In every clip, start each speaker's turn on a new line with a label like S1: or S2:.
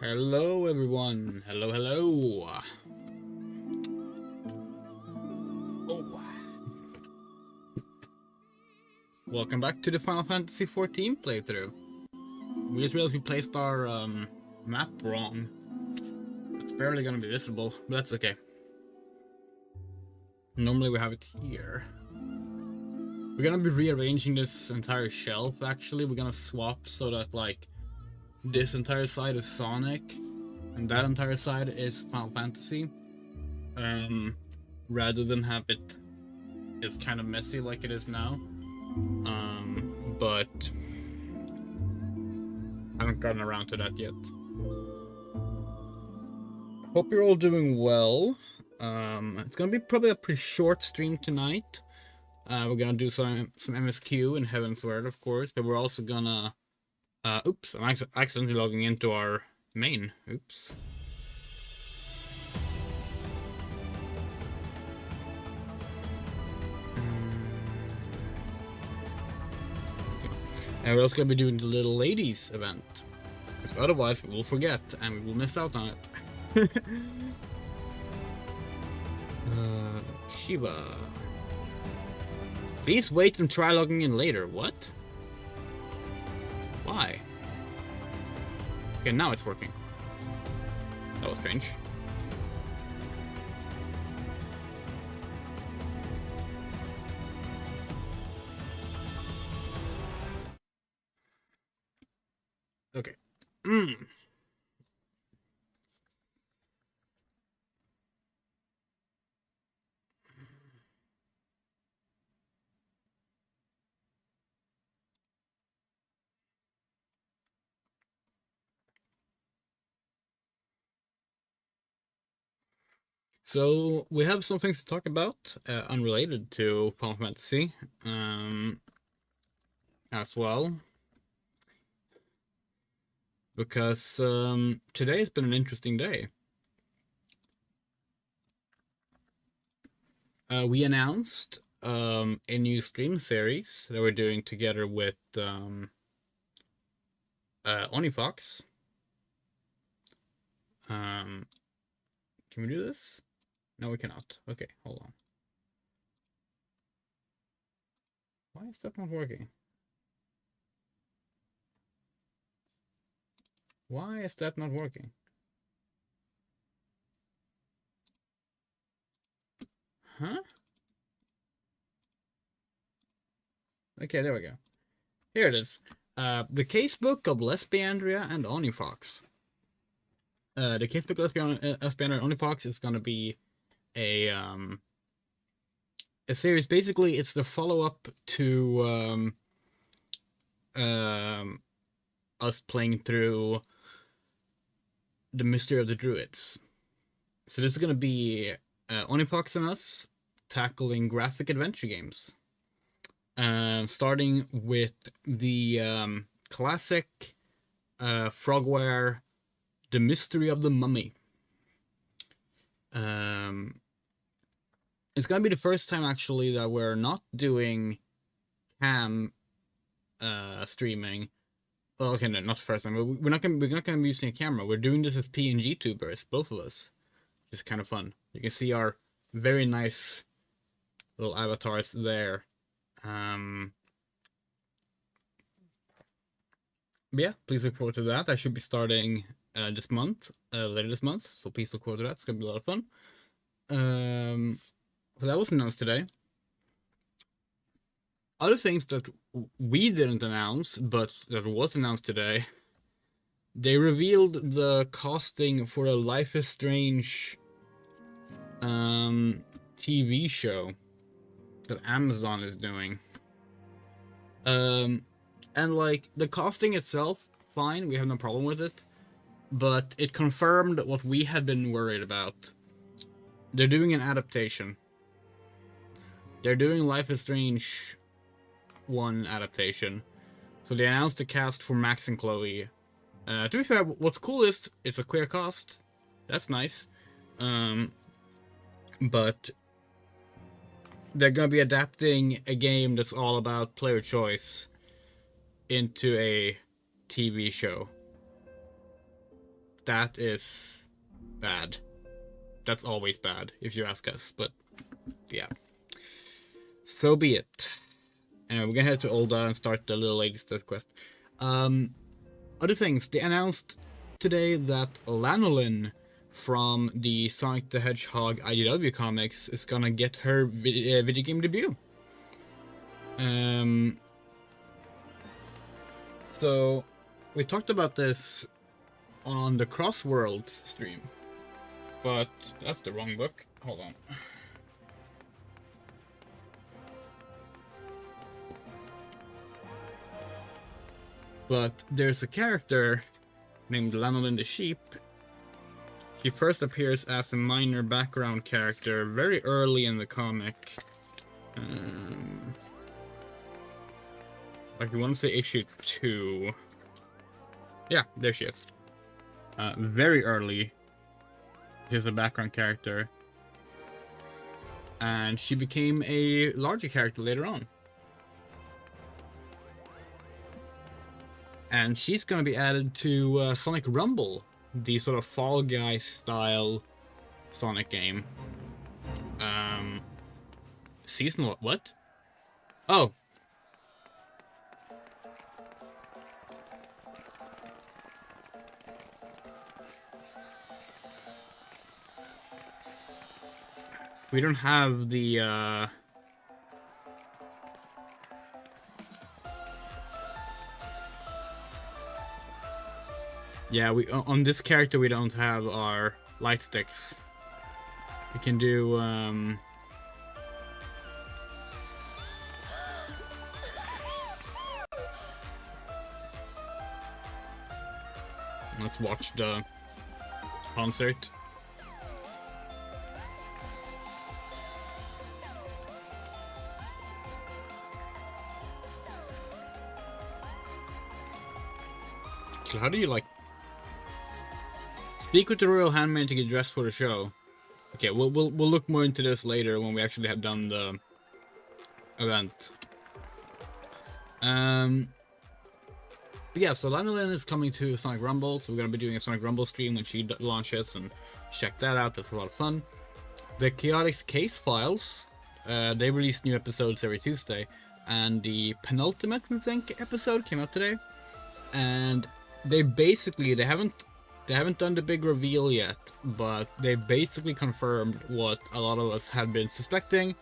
S1: Hello everyone, hello. Oh. Welcome back to the Final Fantasy XIV playthrough. We just realized we placed our map wrong. It's barely gonna be visible, but that's okay. Normally we have it here. We're gonna be rearranging this entire shelf actually. We're gonna swap so that like this entire side is Sonic and that entire side is Final Fantasy. Rather than have it's kind of messy like it is now. But I haven't gotten around to that yet. Hope you're all doing well. It's gonna be probably a pretty short stream tonight. We're gonna do some MSQ and Heavensward, of course, but we're also gonna. Oops! I'm accidentally logging into our main. Oops. And we're also gonna be doing the Little Ladies event, because otherwise we will forget and we will miss out on it. Shiva. Please wait and try logging in later. What? Why? Okay, now it's working. That was strange. Okay. So we have some things to talk about, unrelated to Final Fantasy, as well, because today has been an interesting day. We announced a new stream series that we're doing together with Onifox. Can we do this? No, we cannot. Okay, hold on. Why is that not working? Why is that not working? Huh? Okay, there we go. Here it is. The Casebook of Lesbiandrea and Onifox. The Casebook of Lesbiandrea and Onifox is gonna be a series. Basically, it's the follow-up to us playing through the Mystery of the Druids. So this is gonna be Onifox and us tackling graphic adventure games. Starting with the classic Frogware, The Mystery of the Mummy. It's gonna be the first time actually that we're not doing cam streaming. Well, okay, no, not the first time. We're not gonna be using a camera. We're doing this as PNG tubers, both of us. It's kind of fun. You can see our very nice little avatars there. Yeah, please look forward to that. I should be starting this month, later this month. So please look forward to that. It's gonna be a lot of fun. So that was announced today. Other things that we didn't announce, but that was announced today. They revealed the casting for a Life is Strange TV show that Amazon is doing. And like the casting itself, fine, we have no problem with it. But it confirmed what we had been worried about. They're doing an adaptation. They're doing Life is Strange 1 adaptation. So they announced the cast for Max and Chloe. To be fair, what's cool is it's a clear cast. That's nice. But they're gonna be adapting a game that's all about player choice into a TV show. that is bad. That's always bad, if you ask us, but yeah. So be it. Anyway, we're gonna head to Olda and start the little lady's death quest. Other things, they announced today that Lanolin from the Sonic the Hedgehog IDW comics is gonna get her video game debut. So, we talked about this on the Crossworlds stream, but that's the wrong book. Hold on. But there's a character named Lanolin the Sheep. She first appears as a minor background character very early in the comic. Like, you want to say issue 2. Yeah, there she is. Very early. She's a background character. And she became a larger character later on. And she's going to be added to Sonic Rumble, the sort of Fall Guys style Sonic game. Seasonal, what? Oh. We don't have the, yeah, on this character we don't have our light sticks. We can do, let's watch the concert. How do you like... Speak with the royal handmaid to get dressed for the show. Okay, we'll look more into this later when we actually have done the event. Yeah, so Lanolin is coming to Sonic Rumble, so we're gonna be doing a Sonic Rumble stream when she launches, and check that out. That's a lot of fun. The Chaotix case files, they release new episodes every Tuesday, and the penultimate, we think, episode came out today, and they haven't done the big reveal yet, but they basically confirmed what a lot of us had been suspecting.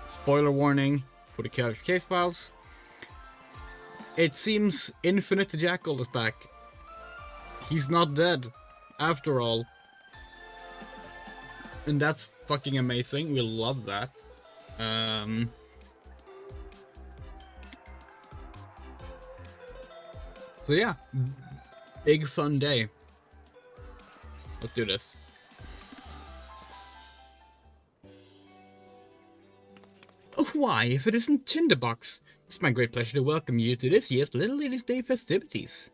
S1: Spoiler warning for the Chaotix case files. It seems Infinite the Jackal is back. He's not dead, after all. And that's fucking amazing. We love that. So yeah, big fun day. Let's do this. Oh, why, if it isn't Tinderbox? It's my great pleasure to welcome you to this year's Little Ladies' Day festivities.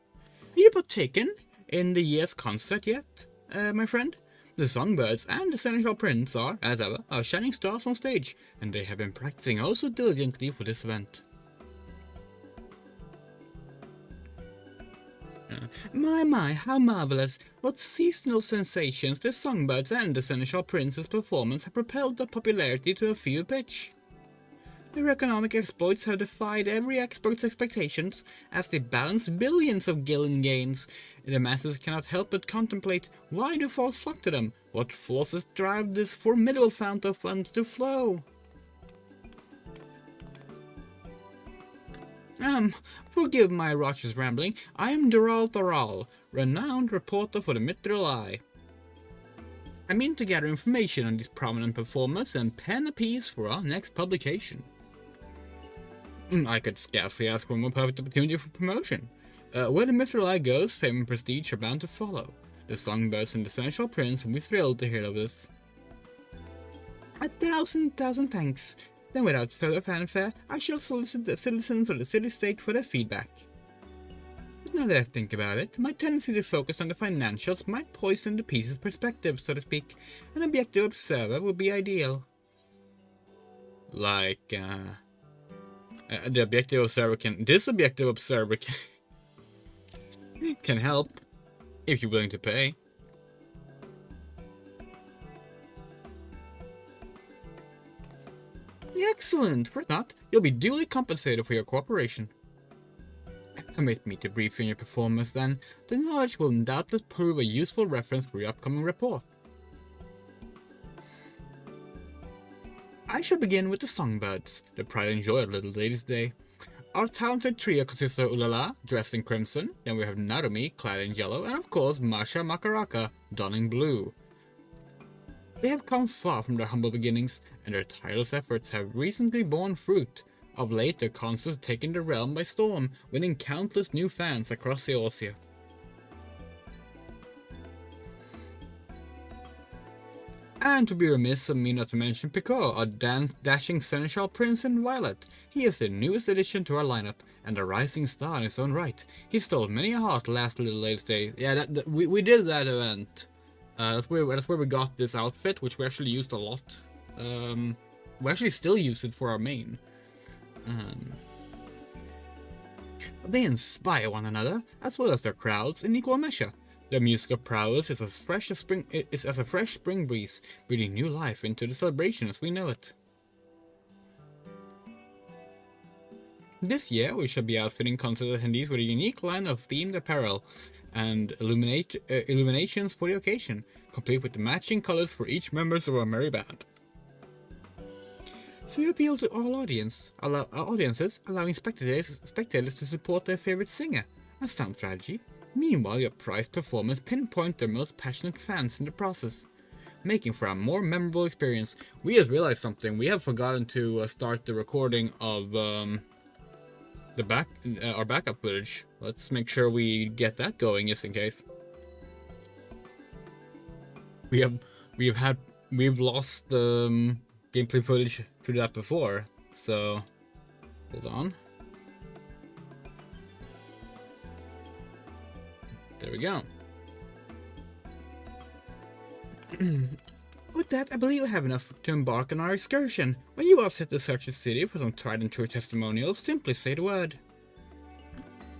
S1: Are you partaken in the year's concert yet, my friend? The Songbirds and the Seneschal Prince are, as ever, our shining stars on stage, and they have been practicing oh so diligently for this event. My, how marvelous! What seasonal sensations the Songbirds and the Seneschal Prince's performance have propelled their popularity to a fever pitch. Their economic exploits have defied every expert's expectations as they balance billions of gillion gains. The masses cannot help but contemplate, why do folks flock to them? What forces drive this formidable fount of funds to flow? Forgive my raucous rambling. I am Dural Thoral, renowned reporter for the Mithril Eye. I mean to gather information on these prominent performers and pen a piece for our next publication. I could scarcely ask for a more perfect opportunity for promotion. Where the Mithril Eye goes, fame and prestige are bound to follow. The Songbirds and the Seneschal Prince will be thrilled to hear of this. 1,000 thanks. Then without further fanfare, I shall solicit the citizens of the city-state for their feedback. But now that I think about it, my tendency to focus on the financials might poison the piece's perspective, so to speak. An objective observer would be ideal. Like, the objective observer can... This objective observer can... can help. if you're willing to pay. Excellent! For that, you'll be duly compensated for your cooperation. Permit me to brief you on your performance then. The knowledge will doubtless prove a useful reference for your upcoming report. I shall begin with the songbirds, the pride and joy of little ladies' day. Our talented trio consists of Ulala, dressed in crimson, then we have Narumi, clad in yellow, and of course Masha Makaraka, donning blue. They have come far from their humble beginnings, and their tireless efforts have recently borne fruit. Of late, their concerts have taken the realm by storm, winning countless new fans across the Eorzea. And to be remiss of me not to mention Picot, our dashing seneschal prince in violet. He is the newest addition to our lineup, and a rising star in his own right. He stole many a heart last little late day. Yeah, we did that event. That's where we got this outfit, which we actually used a lot. We actually still use it for our main. They inspire one another, as well as their crowds, in equal measure. Their musical prowess is as fresh as a fresh spring breeze, breathing new life into the celebration as we know it. This year, we shall be outfitting concert attendees with a unique line of themed apparel and illuminations for the occasion, complete with the matching colors for each member of our merry band. So we appeal to all audiences, allowing spectators to support their favorite singer. A sound strategy. Meanwhile, your prized performers pinpoint their most passionate fans in the process, making for a more memorable experience. We just realized something. We have forgotten to start the recording of our backup footage. Let's make sure we get that going, just in case. We've lost gameplay footage to that before, so hold on. There we go. With that, I believe I have enough to embark on our excursion. When you are set to search the city for some tried and true testimonials, simply say the word.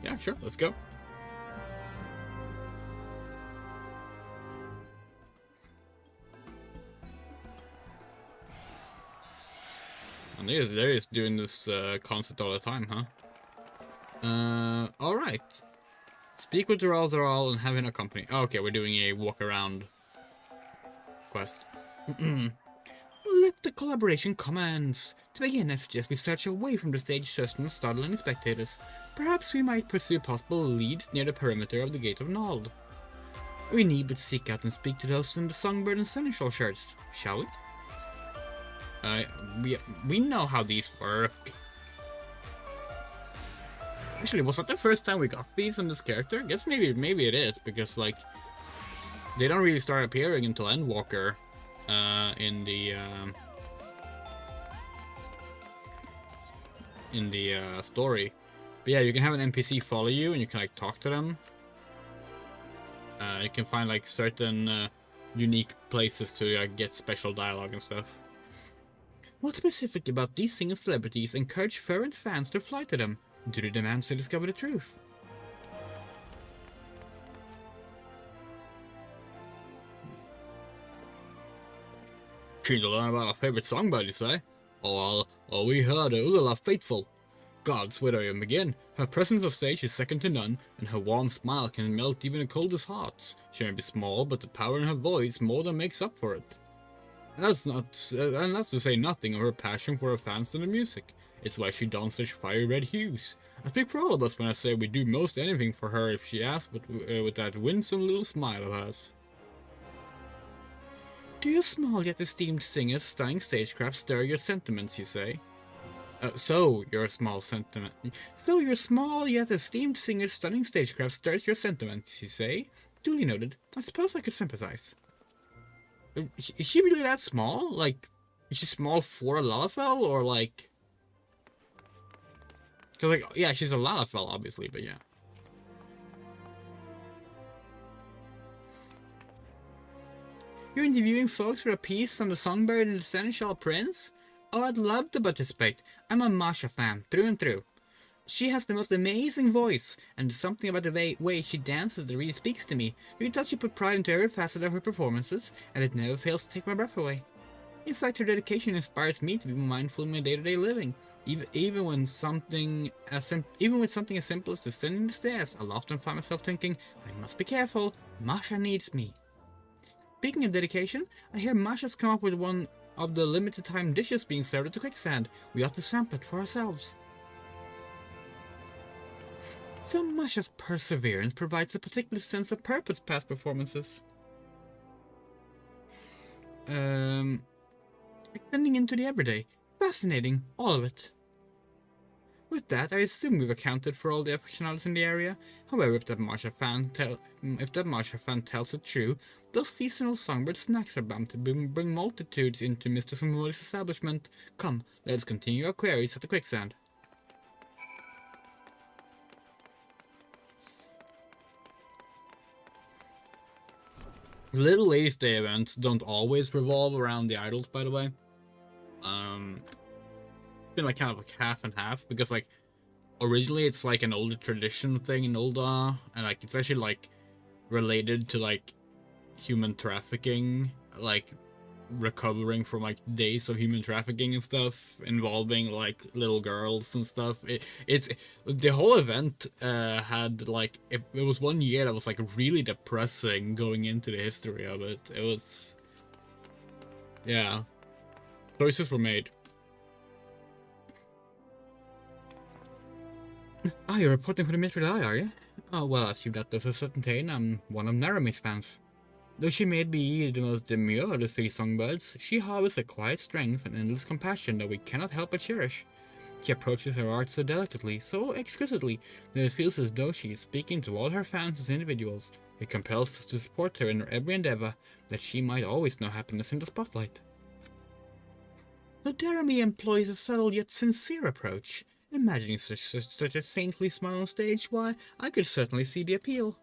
S1: Yeah, sure, let's go. And they're just doing this concept all the time, huh? Alright. Speak with Zeral and have him accompany. Oh, okay, we're doing a walk around quest. Let the collaboration commence. To begin, I suggest we search away from the stage system of startling spectators. Perhaps we might pursue possible leads near the perimeter of the Gate of Nald. We need but seek out and speak to those in the Songbird and Seneschal shirts, shall we? We know how these work. Actually, was that the first time we got these on this character? I guess maybe it is, because like they don't really start appearing until Endwalker in the story. But yeah, you can have an NPC follow you and you can like talk to them. You can find like certain unique places to get special dialogue and stuff. What specific about these single celebrities encourage fervent fans to fly to them? Do they demand to discover the truth? Keen to learn about our favorite songbird, you say? Oh, we heard of Ulala Faithful. Gods, where do I even begin? Her presence of stage is second to none, and her warm smile can melt even the coldest hearts. She may be small, but the power in her voice more than makes up for it. And that's to say nothing of her passion for her fans and the music. It's why she dons such fiery red hues. I speak for all of us when I say we'd do most anything for her if she asked, with that winsome little smile of hers. Do your small yet esteemed singer's stunning stagecraft stir your sentiments, you say? So your small yet esteemed singer's stunning stagecraft stirs your sentiments, you say? Duly noted. I suppose I could sympathize. Is she really that small? Like, is she small for a Lalafell, or like... Because, like, yeah, she's a Lalafell, obviously, but yeah. You're interviewing folks for a piece on the Songbird and the Seneschal Prince? Oh, I'd love to participate. I'm a Masha fan, through and through. She has the most amazing voice, and there's something about the way she dances that really speaks to me. You can tell she put pride into every facet of her performances, and it never fails to take my breath away. In fact, her dedication inspires me to be mindful in my day-to-day living. Even with something as simple as descending the stairs, I'll often find myself thinking, I must be careful, Masha needs me. Speaking of dedication, I hear Masha's come up with one of the limited time dishes being served at the quicksand. We ought to sample it for ourselves. So Masha's perseverance provides a particular sense of purpose past performances. Extending into the everyday. Fascinating, all of it. With that, I assume we've accounted for all the aficionados in the area. However, if that Masha fan tells it true, those seasonal songbird snacks are bound to bring multitudes into Mr. Sumori's establishment. Come, let's continue our queries at the quicksand. Little Ladies Day events don't always revolve around the idols, by the way. It's been like kind of like half and half, because like originally it's like an older tradition thing in Ul'dah, and like it's actually like related to like human trafficking, like recovering from like days of human trafficking and stuff involving like little girls and stuff. It's the whole event had like it was one year that was like really depressing going into the history of it. It was, yeah, choices were made. Ah, you're reporting for the Mystery Eye, are you? Oh, well, I assume that does a certain I'm one of Narumi's fans. Though she may be the most demure of the three songbirds, she harbors a quiet strength and endless compassion that we cannot help but cherish. She approaches her art so delicately, so exquisitely, that it feels as though she is speaking to all her fans as individuals. It compels us to support her in her every endeavor, that she might always know happiness in the spotlight. Though Naomi employs a subtle yet sincere approach, imagining such a saintly smile on stage, why, I could certainly see the appeal.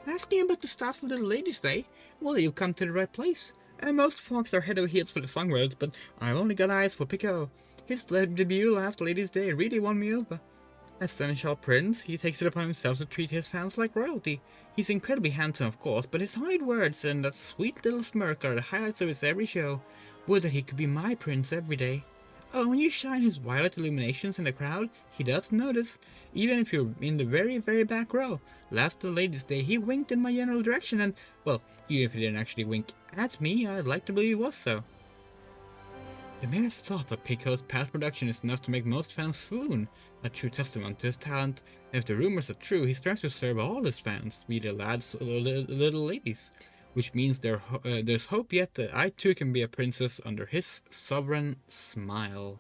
S1: Asking about the stars of Little Ladies Day? Well, you come to the right place. Most folks are head over heels for the songbirds, but I've only got eyes for Pico. His debut last Ladies Day really won me over. As Seneschal Prince, he takes it upon himself to treat his fans like royalty. He's incredibly handsome, of course, but his honeyed words and that sweet little smirk are the highlights of his every show. Would that he could be my prince every day. Oh, when you shine his violet illuminations in the crowd, he does notice, even if you're in the very, very back row. Last Ladies Day, he winked in my general direction and, well, even if he didn't actually wink at me, I'd like to believe he was so. The mere thought of Pico's past production is enough to make most fans swoon, a true testament to his talent. If the rumors are true, he strives to serve all his fans, be they lads or little ladies, which means there's hope yet that I too can be a princess under his sovereign smile.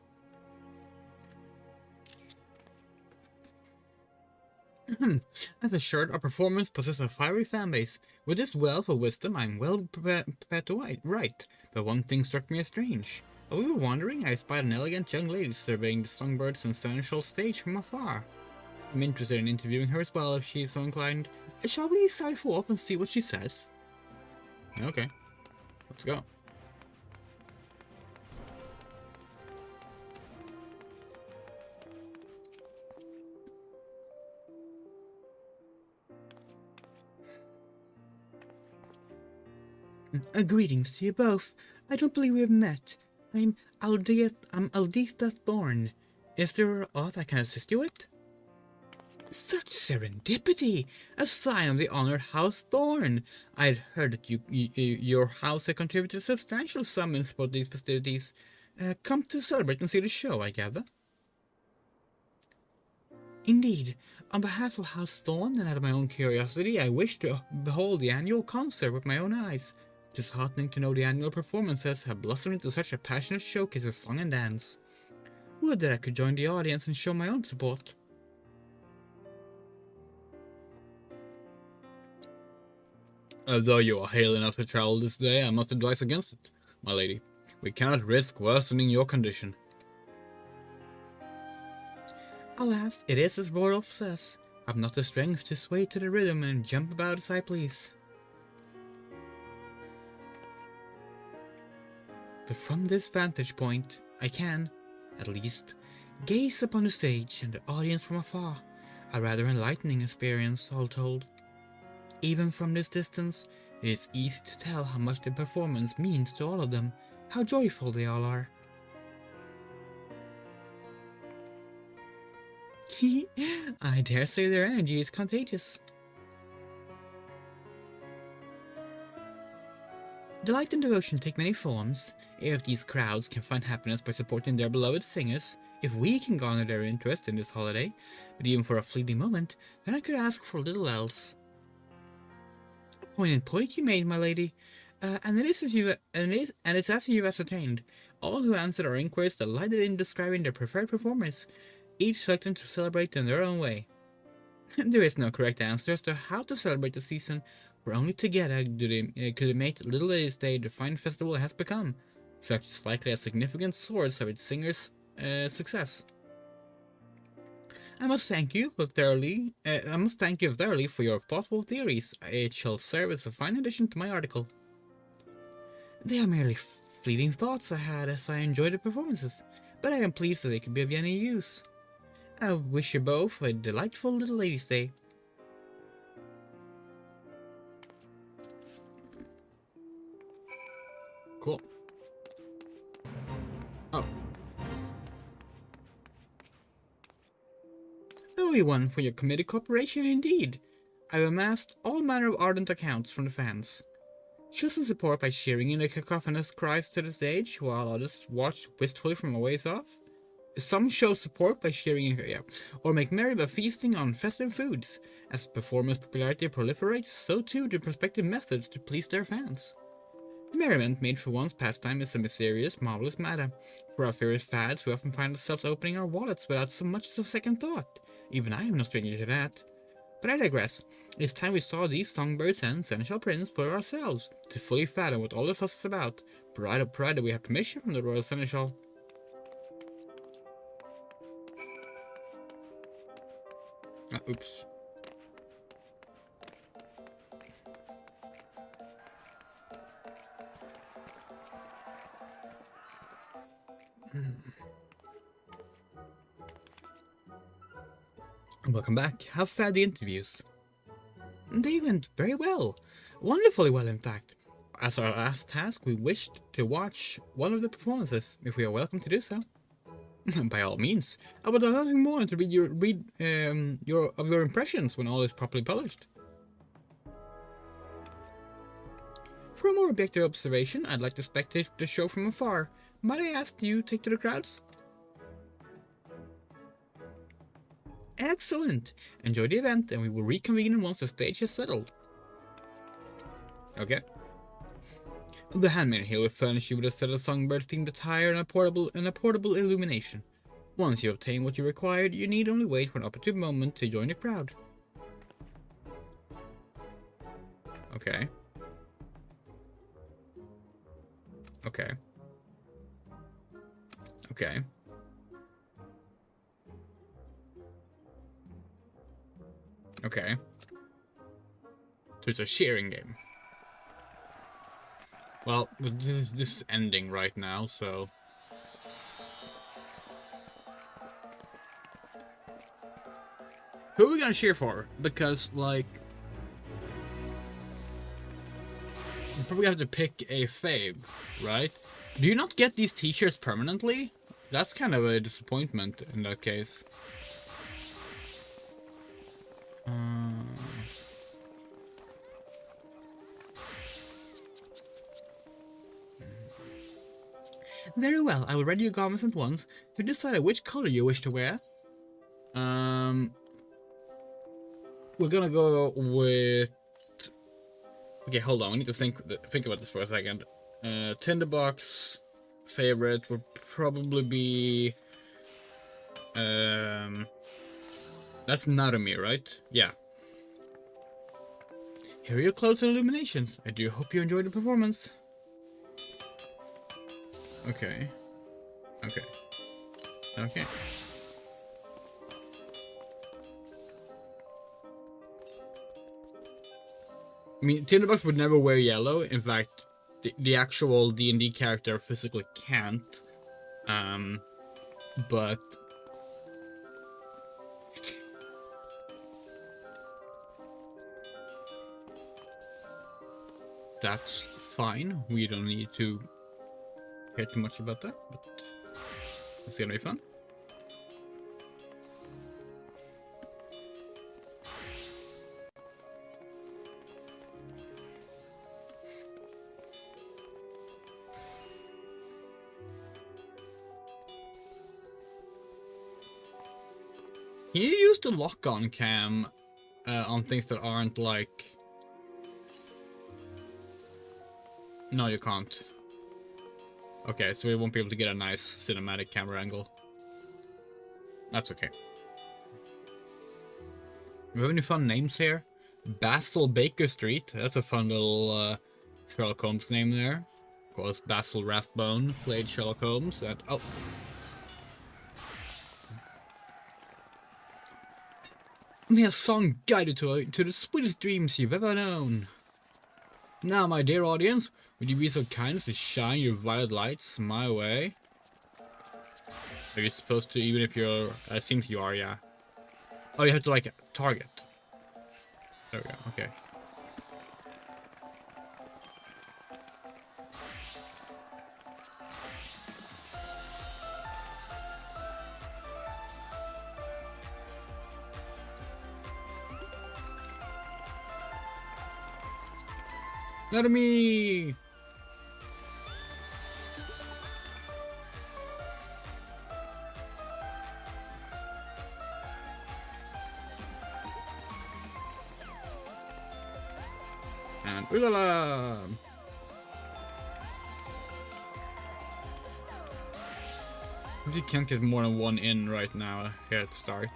S1: As assured, our performance possesses a fiery fanbase. With this wealth of wisdom, I'm well prepared to write, but one thing struck me as strange. While we were wandering, I spied an elegant young lady surveying the songbirds and seneschal stage from afar. I'm interested in interviewing her as well if she is so inclined. Shall we sidle up and see what she says? Okay, let's go. Greetings to you both. I don't believe we have met. I'm Alditha Thorn. Is there aught I can assist you with? Such serendipity! A sign of the honored House Thorn. I'd heard that your house had contributed a substantial sum in support of these festivities. Come to celebrate and see the show, I gather. Indeed. On behalf of House Thorn and out of my own curiosity, I wish to behold the annual concert with my own eyes. It is heartening to know the annual performances have blossomed into such a passionate showcase of song and dance. Would that I could join the audience and show my own support. Although you are hale enough to travel this day, I must advise against it, my lady. We cannot risk worsening your condition. Alas, it is as Rodolph says. I've not the strength to sway to the rhythm and jump about as I please. But from this vantage point, I can, at least, gaze upon the stage and the audience from afar. A rather enlightening experience, all told. Even from this distance, it is easy to tell how much the performance means to all of them, how joyful they all are. I dare say their energy is contagious. Delight and devotion take many forms. If these crowds can find happiness by supporting their beloved singers, if we can garner their interest in this holiday, but even for a fleeting moment, then I could ask for little else. A poignant point you made, my lady, and it's as you've ascertained. All who answered our inquiries delighted in describing their preferred performers, each selecting to celebrate in their own way. There is no correct answer as to how to celebrate the season, for only together could they make Little Lady's Day the fine festival it has become, such is likely a significant source of its singers' success. I must thank you thoroughly for your thoughtful theories. It shall serve as a fine addition to my article. They are merely fleeting thoughts I had as I enjoyed the performances, but I am pleased that they could be of any use. I wish you both a delightful Little Lady's Day. Cool. Oh. Oh, everyone, for your committed cooperation indeed. I've amassed all manner of ardent accounts from the fans. Show some support by cheering in the cacophonous cries to the stage, while others watch wistfully from a ways off. Some show support by cheering or make merry by feasting on festive foods. As performers' popularity proliferates, so too do prospective methods to please their fans. Merriment made for one's pastime is a mysterious, marvelous matter. For our favorite fads, we often find ourselves opening our wallets without so much as a second thought. Even I am no stranger to that. But I digress. It's time we saw these songbirds and seneschal prince for ourselves, to fully fathom what all the fuss is about, provided we have permission from the royal seneschal. Oops. Welcome back. How fared the interviews? They went very well. Wonderfully well, in fact. As our last task, we wished to watch one of the performances, if we are welcome to do so. By all means. I would have nothing more to read your impressions when all is properly published. For a more objective observation, I'd like to spectate the show from afar. Might I ask you take to the crowds? Excellent! Enjoy the event, and we will reconvene once the stage has settled. Okay. The handmaiden here will furnish you with a set of songbird-themed attire and a portable illumination. Once you obtain what you required, you need only wait for an opportune moment to join the crowd. Okay. Okay. Okay. Okay. So it's a sharing game. Well, this is ending right now, so... Who are we gonna cheer for? Because, like... You probably have to pick a fave, right? Do you not get these t-shirts permanently? That's kind of a disappointment in that case. Very well, I will ready your garments at once. You decide which color you wish to wear. We're gonna go with... Okay, hold on, we need to think about this for a second. Tinderbox favorite would probably be... That's Narumi, right? Yeah. Here are your clothes and illuminations. I do hope you enjoyed the performance. Okay. Okay. Okay. I mean, Tinderbox would never wear yellow. In fact, the actual D&D character physically can't. But that's fine. We don't need to care too much about that, but it's gonna be fun. Can you use the lock-on cam on things that aren't like... No, you can't. Okay, so we won't be able to get a nice cinematic camera angle. That's okay. We have any fun names here? Basil Baker Street. That's a fun little Sherlock Holmes name there. Of course, Basil Rathbone played Sherlock Holmes. That oh. May a song guide you to the sweetest dreams you've ever known. Now, my dear audience, would you be so kind as to shine your violet lights my way? Are you supposed to, even if you're... it seems you are, yeah. Oh, you have to, like, target. There we go, okay. Not me! And ooh la la! You can't get more than one in right now here at the start.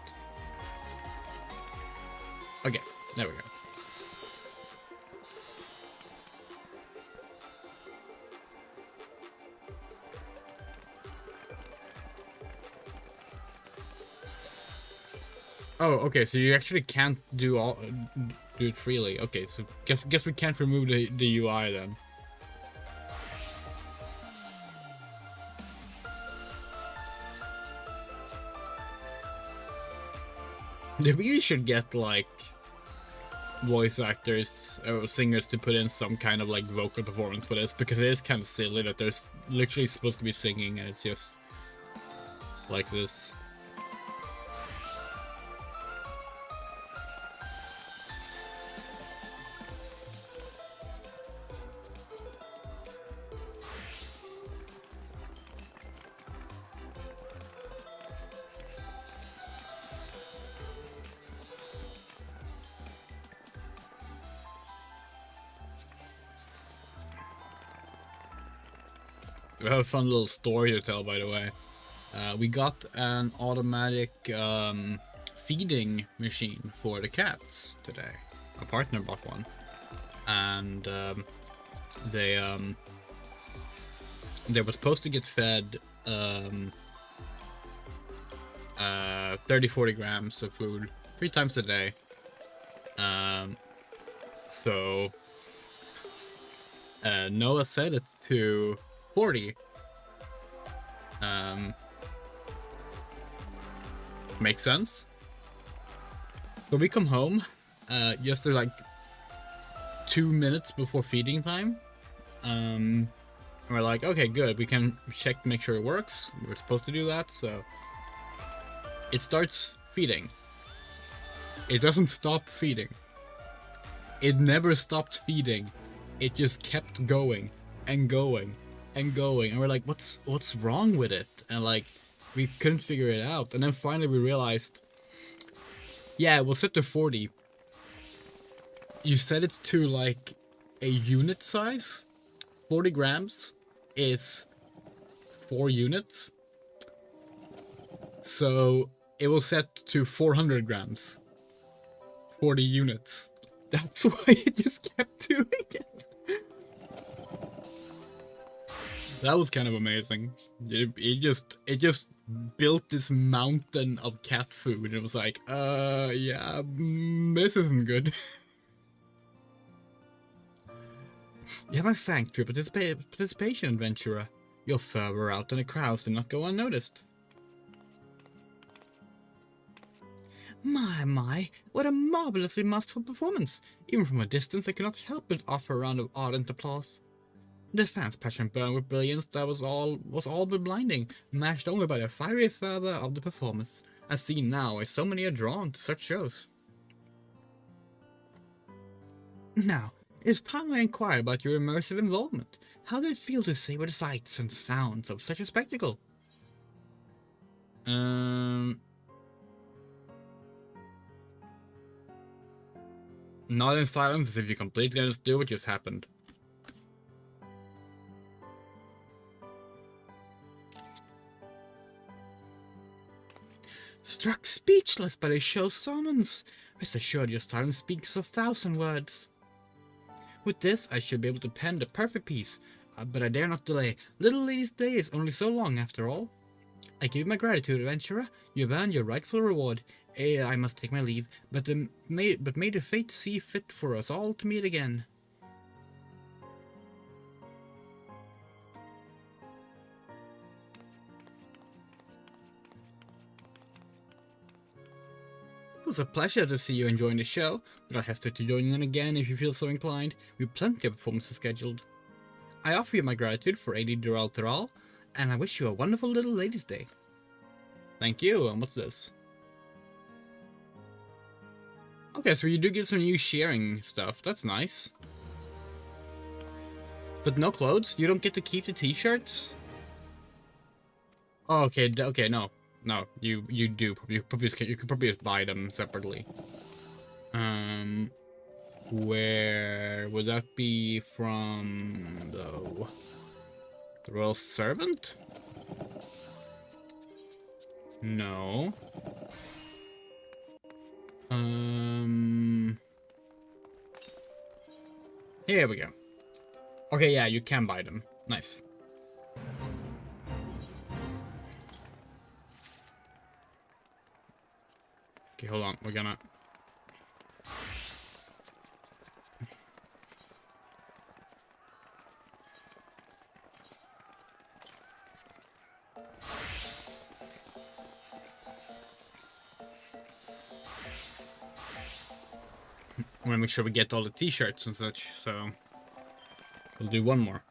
S1: Okay, there we go. Oh, okay, so you actually can't do it freely. Okay, so guess we can't remove the UI then. They really should get like voice actors or singers to put in some kind of like vocal performance for this, because it is kind of silly that they're literally supposed to be singing and it's just like this. We have a fun little story to tell, by the way. We got an automatic feeding machine for the cats today. My partner bought one, and they were supposed to get fed 30-40 grams of food 3 times a day. So Noah set it to 40. Makes sense. So we come home just like 2 minutes before feeding time. We're like, okay, good, we can check to make sure it works. We're supposed to do that, so it starts feeding. It doesn't stop feeding. It never stopped feeding. It just kept going and going and going, and we're like, what's wrong with it? And like, we couldn't figure it out. And then finally we realized, yeah, we'll set to 40. You set it to like a unit size. 40 grams is 4 units, so it will set to 400 grams. 40 units. That's why it just kept doing it. That was kind of amazing. It just built this mountain of cat food. It was like, yeah, this isn't good. You have my thanks for your participation, adventurer. Your fervor out in the crowds did not go unnoticed. My, what a marvelously masterful performance! Even from a distance I cannot help but offer a round of ardent applause. The fans' passion burned with brilliance that was all but blinding, matched only by the fiery fervor of the performance, as seen now why so many are drawn to such shows. Now, it's time I inquire about your immersive involvement. How did it feel to savor the sights and sounds of such a spectacle? Not in silence as if you completely understood what just happened. Struck speechless by the show's summons, rest assured your silence speaks 1,000 words. With this, I should be able to pen the perfect piece, but I dare not delay. Little Lady's Day is only so long, after all. I give you my gratitude, adventurer. You have earned your rightful reward. I must take my leave, but may the fate see fit for us all to meet again. It was a pleasure to see you enjoying the show, but I hesitate to join in again if you feel so inclined. We have plenty of performances scheduled. I offer you my gratitude for aiding Dural Teral, and I wish you a wonderful Little Lady's Day. Thank you, and what's this? Okay, so you do get some new sharing stuff, that's nice. But no clothes? You don't get to keep the t-shirts? Oh, okay, no. No, you do. You can probably just buy them separately. Where would that be from, though? The Royal Servant? No. Here we go. Okay, yeah, you can buy them. Nice. Okay, hold on. We're gonna... I want to make sure we get all the t-shirts and such, so we'll do one more.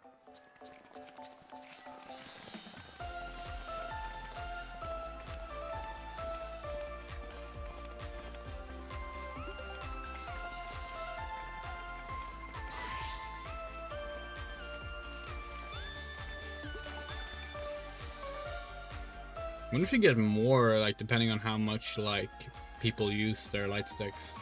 S1: I wonder if you get more, like, depending on how much, like, people use their light sticks.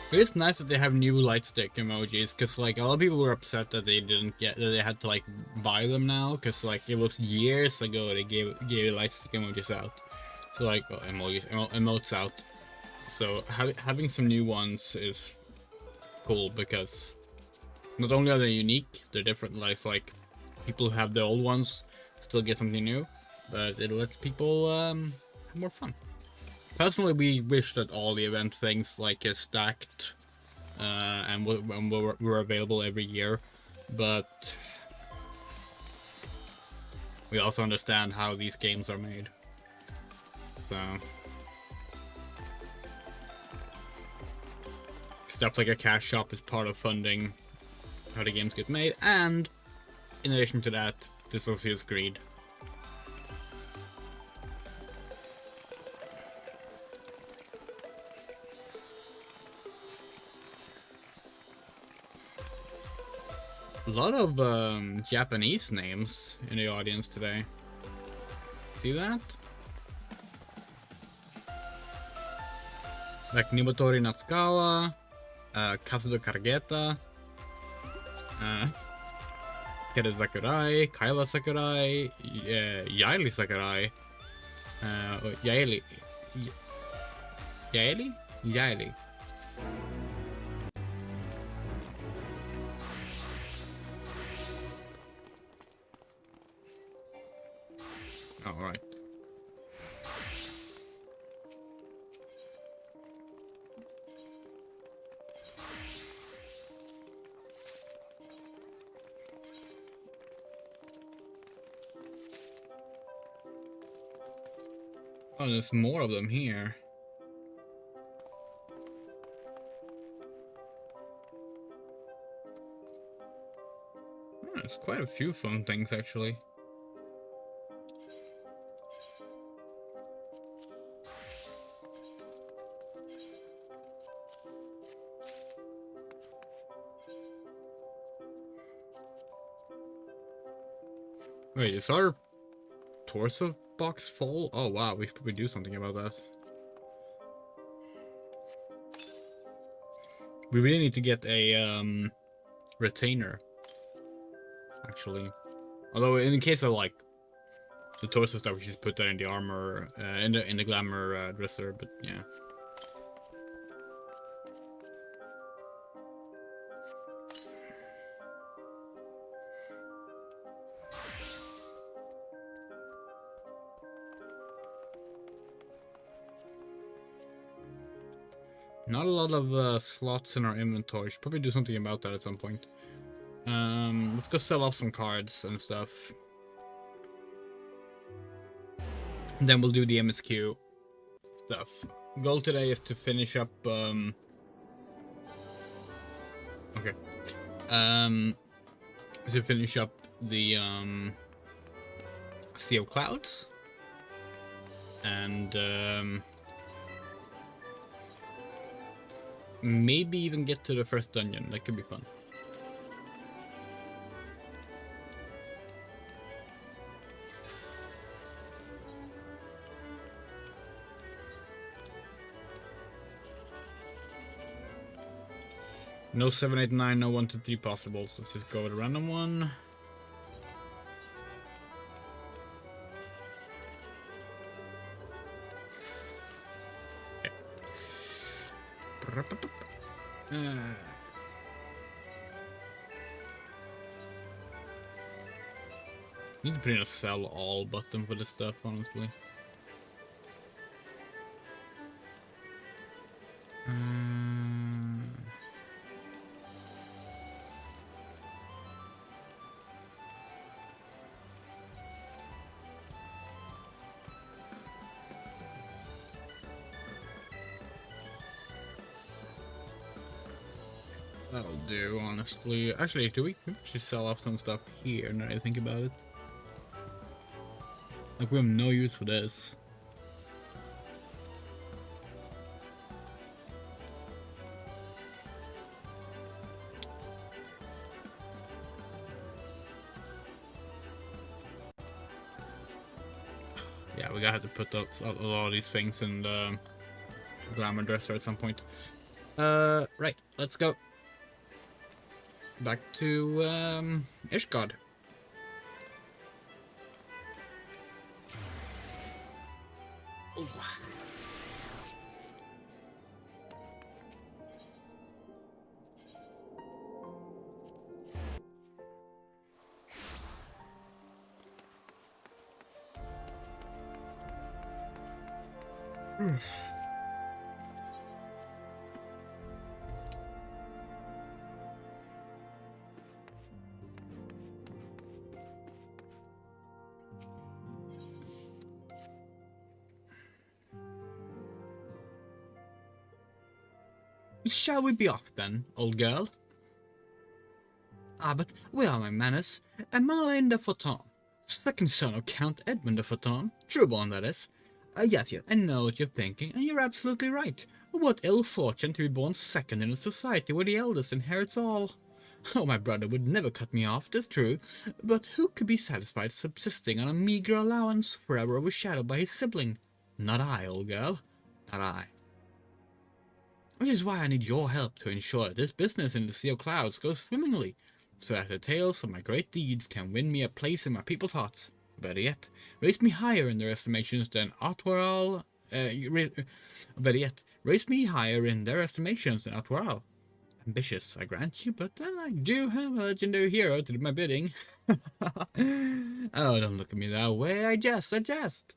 S1: But it's nice that they have new light stick emojis, because like a lot of people were upset that they didn't get that they had to like buy them now, because like it was years ago they gave light stick emojis out. So like well, emotes out. So having some new ones is cool because not only are they unique, they're different. Like people who have the old ones still get something new, but it lets people have more fun. Personally, we wish that all the event things like is stacked and were available every year, but we also understand how these games are made. So stuff like a cash shop is part of funding how the games get made, and in addition to that, this also is greed. A lot of Japanese names in the audience today. See that? Like Nibotori Natsukawa, Kazudo Karageta, Kere Sakurai, Kaiwa Sakurai, Yaeli Sakurai, Yaeli. Yaeli? Yaeli. Alright. Oh, there's more of them here. Oh, there's quite a few fun things, actually. Wait, is our torso box full? Oh wow, we should probably do something about that. We really need to get a retainer, actually. Although in the case of like the torso stuff, we should put that in the armor, in the glamour dresser. But yeah. Not a lot of slots in our inventory. Should probably do something about that at some point. Let's go sell off some cards and stuff. And then we'll do the MSQ stuff. Goal today is to finish up. Okay. To finish up the Sea of Clouds, and maybe even get to the first dungeon. That could be fun. No 7, 8, 9, no 1, 2, 3 possibles. Let's just go with a random one. Need to put in a sell all button for this stuff, honestly. That'll do, honestly. Actually, do we should sell off some stuff here now that I think about it? Like, we have no use for this. Yeah, we gotta have to put a lot of these things in the glamour dresser at some point. Right, let's go. Back to Ishgard. Oh. Shall we be off then, old girl? Ah, but where are my manners? Emmeline de Fortin, second son of Count Edmund de Fortin, trueborn that is. Yes, I know what you're thinking, and you're absolutely right. What ill fortune to be born second in a society where the eldest inherits all. Oh, my brother would never cut me off, 'tis true, but who could be satisfied subsisting on a meagre allowance, forever overshadowed by his sibling? Not I, old girl, not I. Which is why I need your help to ensure that this business in the Sea of Clouds goes swimmingly, so that the tales of my great deeds can win me a place in my people's hearts. Better yet, raise me higher in their estimations than Outworld. Better yet, raise me higher in their estimations than Outworld. Ambitious, I grant you, but then I do have a legendary hero to do my bidding. Oh, don't look at me that way. I jest.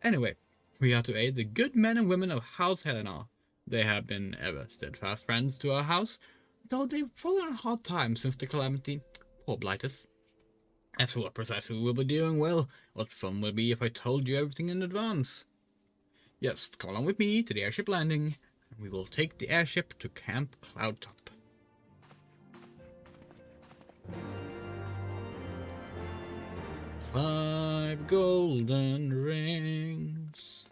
S1: Anyway, we are to aid the good men and women of House Helena. They have been ever steadfast friends to our house, though they've fallen on hard times since the calamity. Poor blighters. As for what precisely we'll be doing, well, what fun will be if I told you everything in advance. Yes, come along with me to the airship landing, and we will take the airship to Camp Cloudtop. 5 golden rings.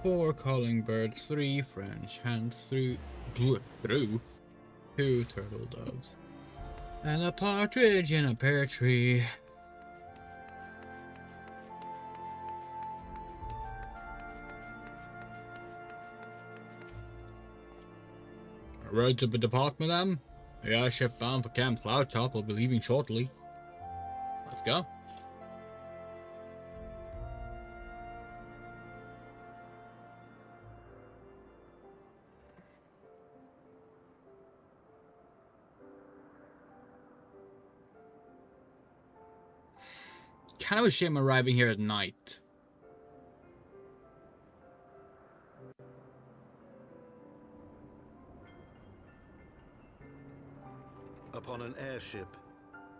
S1: Four calling birds, 3 French hens, through 2 turtle doves, and a partridge in a pear tree. Ready to depart, madame? The airship bound for Camp Cloudtop will be leaving shortly. Let's go. Kind of a shame arriving here at night.
S2: Upon an airship,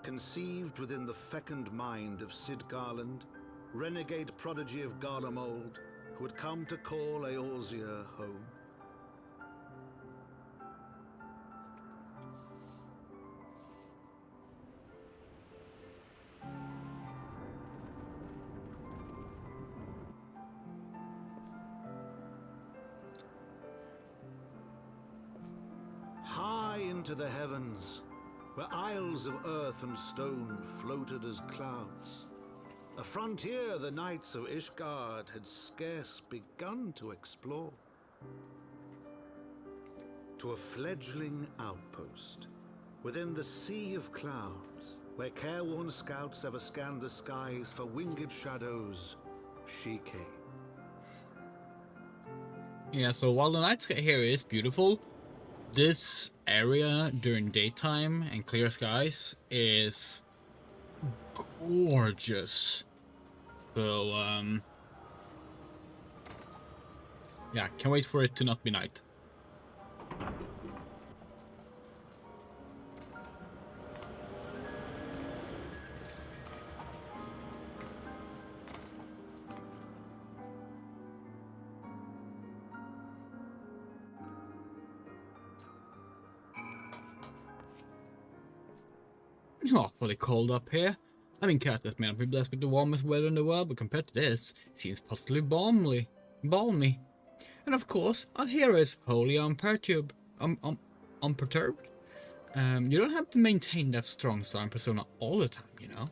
S2: conceived within the fecund mind of Sid Garland, renegade prodigy of Garlemald, who had come to call Eorzea home. High into the heavens, where isles of earth and stone floated as clouds, a frontier the knights of Ishgard had scarce begun to explore. To a fledgling outpost, within the sea of clouds, where careworn scouts ever scanned the skies for winged shadows, she came.
S1: Yeah, so while the night sky here is beautiful, this area during daytime and clear skies is gorgeous. So, yeah, can't wait for it to not be night. It's awfully cold up here. I mean, Catalyst may not be blessed with the warmest weather in the world, but compared to this, it seems positively balmy. And of course, our hero is wholly unperturbed. Unperturbed? You don't have to maintain that strong silent persona all the time, you know?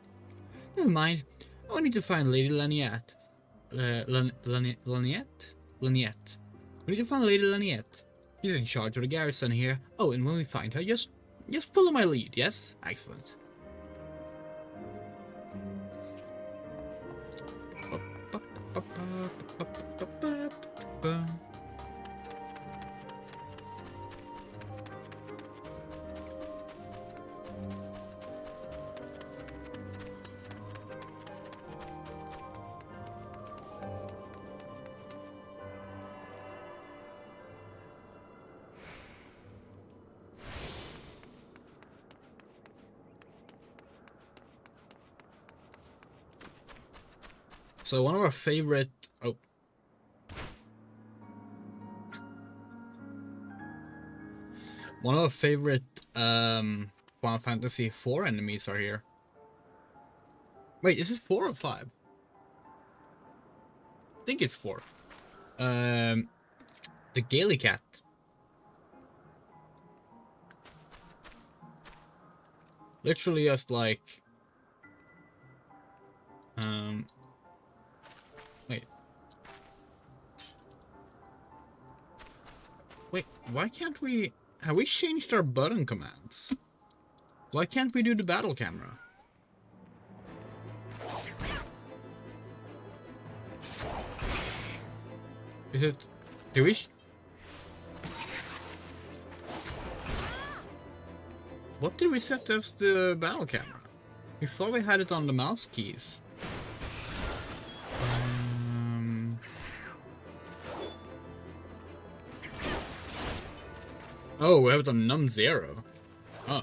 S1: Never mind. I need to find Lady Laniette. Laniette? We need to find Lady Laniette. You're in charge of the garrison here. Oh, and when we find her, just follow my lead, yes? Excellent. So one of our favorite... Oh. One of our favorite Final Fantasy IV enemies are here. Wait, is it 4 or 5? I think it's 4. The Gaily Cat. Literally just like... Wait. Wait, why can't we... Have we changed our button commands? Why can't we do the battle camera? Is it... Do we... What did we set as the battle camera? We thought we had it on the mouse keys. Oh, we have it on num 0. Oh.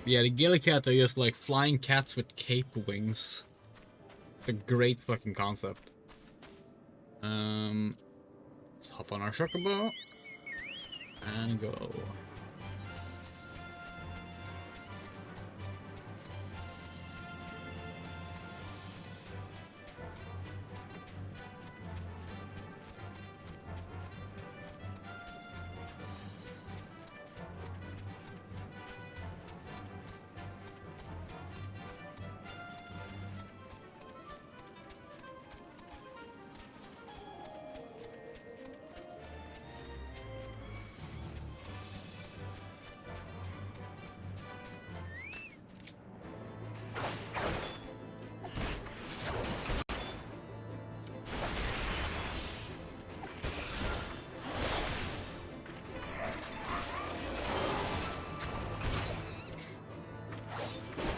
S1: Yeah, the Gaily Cat are just like flying cats with cape wings. It's a great fucking concept. Let's hop on our chocobo and go.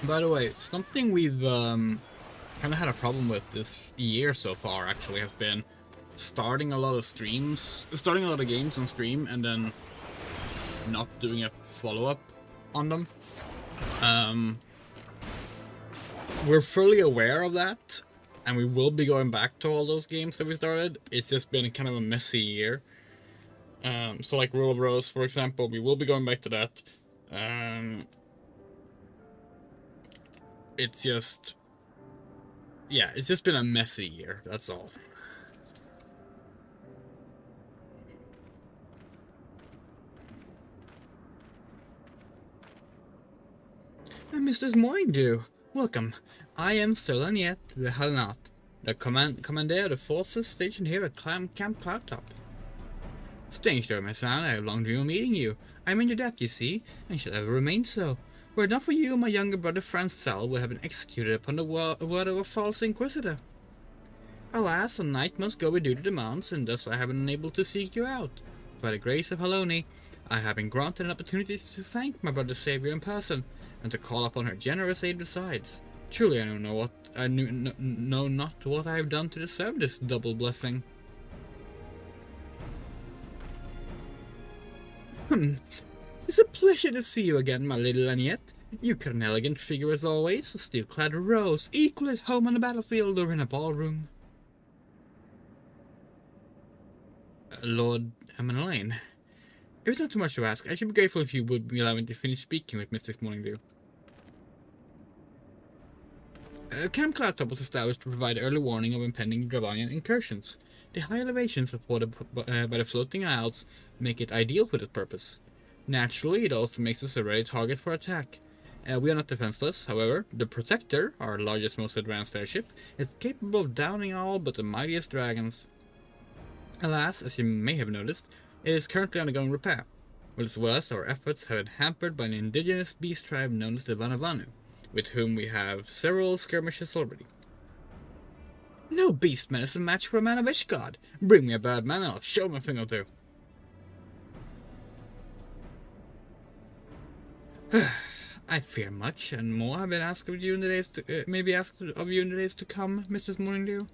S1: By the way, something we've kind of had a problem with this year so far actually has been starting a lot of games on stream and then not doing a follow-up on them. We're fully aware of that, and we will be going back to all those games that we started. It's just been kind of a messy year. So like Rule Bros, for example, we will be going back to that. It's just... Yeah, it's just been a messy year, that's all. Mrs. Moindew, welcome. I am Lesbiandrea the Hellenat, the commander of the forces stationed here at Camp Cloudtop. Strange though, my son, I have long dreamed of meeting you. I'm in your debt, you see, and shall ever remain so. Were it not for you, my younger brother Francel would have been executed upon the word of a false inquisitor. Alas, a knight must go where duty demands, and thus I have been unable to seek you out. By the grace of Haloni, I have been granted an opportunity to thank my brother Savior in person, and to call upon her generous aid besides. Truly, I know not what I have done to deserve this double blessing. It's a pleasure to see you again, my little Annette. You cut an elegant figure as always, a steel-clad rose, equal at home on the battlefield or in a ballroom. Lord Amenelaine, if it's not too much to ask, I should be grateful if you would be allowing me to finish speaking with Mr. Morningdew. Camp Cloudtop was established to provide early warning of impending Dravanian incursions. The high elevations supported by the floating isles make it ideal for this purpose. Naturally, it also makes us a ready target for attack. We are not defenseless, however. The Protector, our largest, most advanced airship, is capable of downing all but the mightiest dragons. Alas, as you may have noticed, it is currently undergoing repair. What is worse, our efforts have been hampered by an indigenous beast tribe known as the Vanavanu, with whom we have several skirmishes already. No beast man is a match for a man of Ishgard. Bring me a bad man and I'll show him a thing or two. I fear much, and more have been asked of you in the days to, may be asked of you in the days to come, Mrs. Morningdew.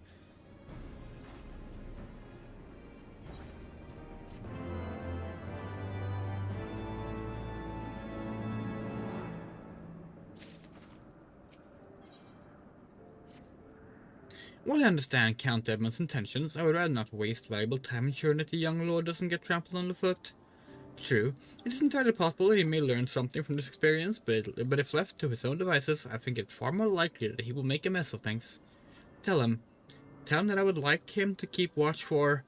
S1: While I understand Count Edmund's intentions, I would rather not waste valuable time ensuring that the young lord doesn't get trampled underfoot. True, it is entirely possible that he may learn something from this experience, but if left to his own devices, I think it far more likely that he will make a mess of things. Tell him that I would like him to keep watch for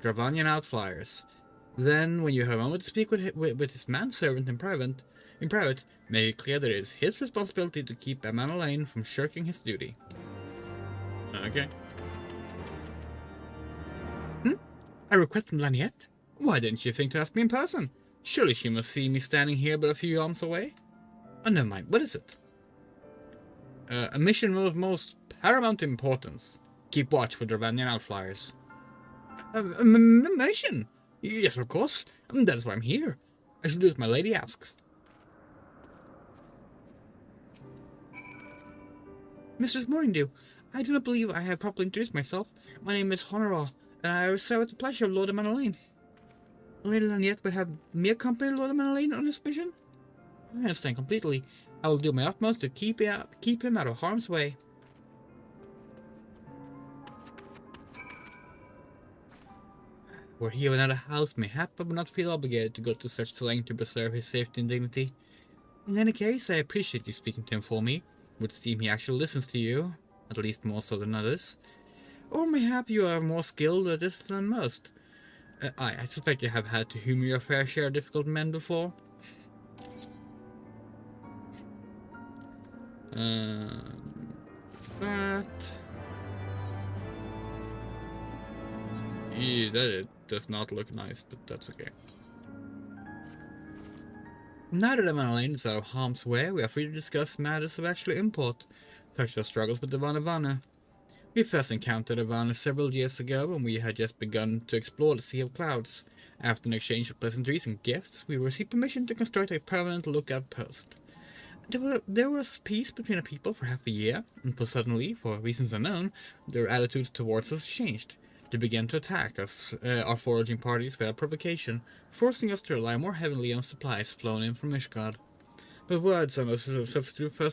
S1: Dravanian outflyers. Then, when you have a moment to speak with his manservant in private, make it clear that it is his responsibility to keep Amanda Lane from shirking his duty. Okay. A request from Laniette? Why didn't you think to ask me in person? Surely she must see me standing here but a few arms away. Oh, never mind. What is it? A mission of most paramount importance. Keep watch for Dravanian outflyers. A mission? Yes, of course. That is why I'm here. I shall do as my lady asks. Mistress Morningdew, I do not believe I have properly introduced myself. My name is Honora, and I serve at the pleasure of Lord Manolane. Lady Laniette would have me accompany Lord Manolane on this mission? I understand completely. I will do my utmost to keep him out of harm's way. Were he of another house, mayhap I would not feel obligated to go to such length to preserve his safety and dignity. In any case, I appreciate you speaking to him for me. It would seem he actually listens to you, at least more so than others. Or mayhap you are more skilled at this than most. I suspect you have had to humor your fair share of difficult men before. That does not look nice, but that's okay. Now that Manolane is out of harm's way, we are free to discuss matters of actual import, such as struggles with the Ivana. We first encountered Ivana several years ago when we had just begun to explore the Sea of Clouds. After an exchange of pleasantries and gifts, we received permission to construct a permanent lookout post. There was peace between the people for half a year, until suddenly, for reasons unknown, their attitudes towards us changed. They began to attack us, our foraging parties, without provocation, forcing us to rely more heavily on supplies flown in from Ishgard. But words are no substitute for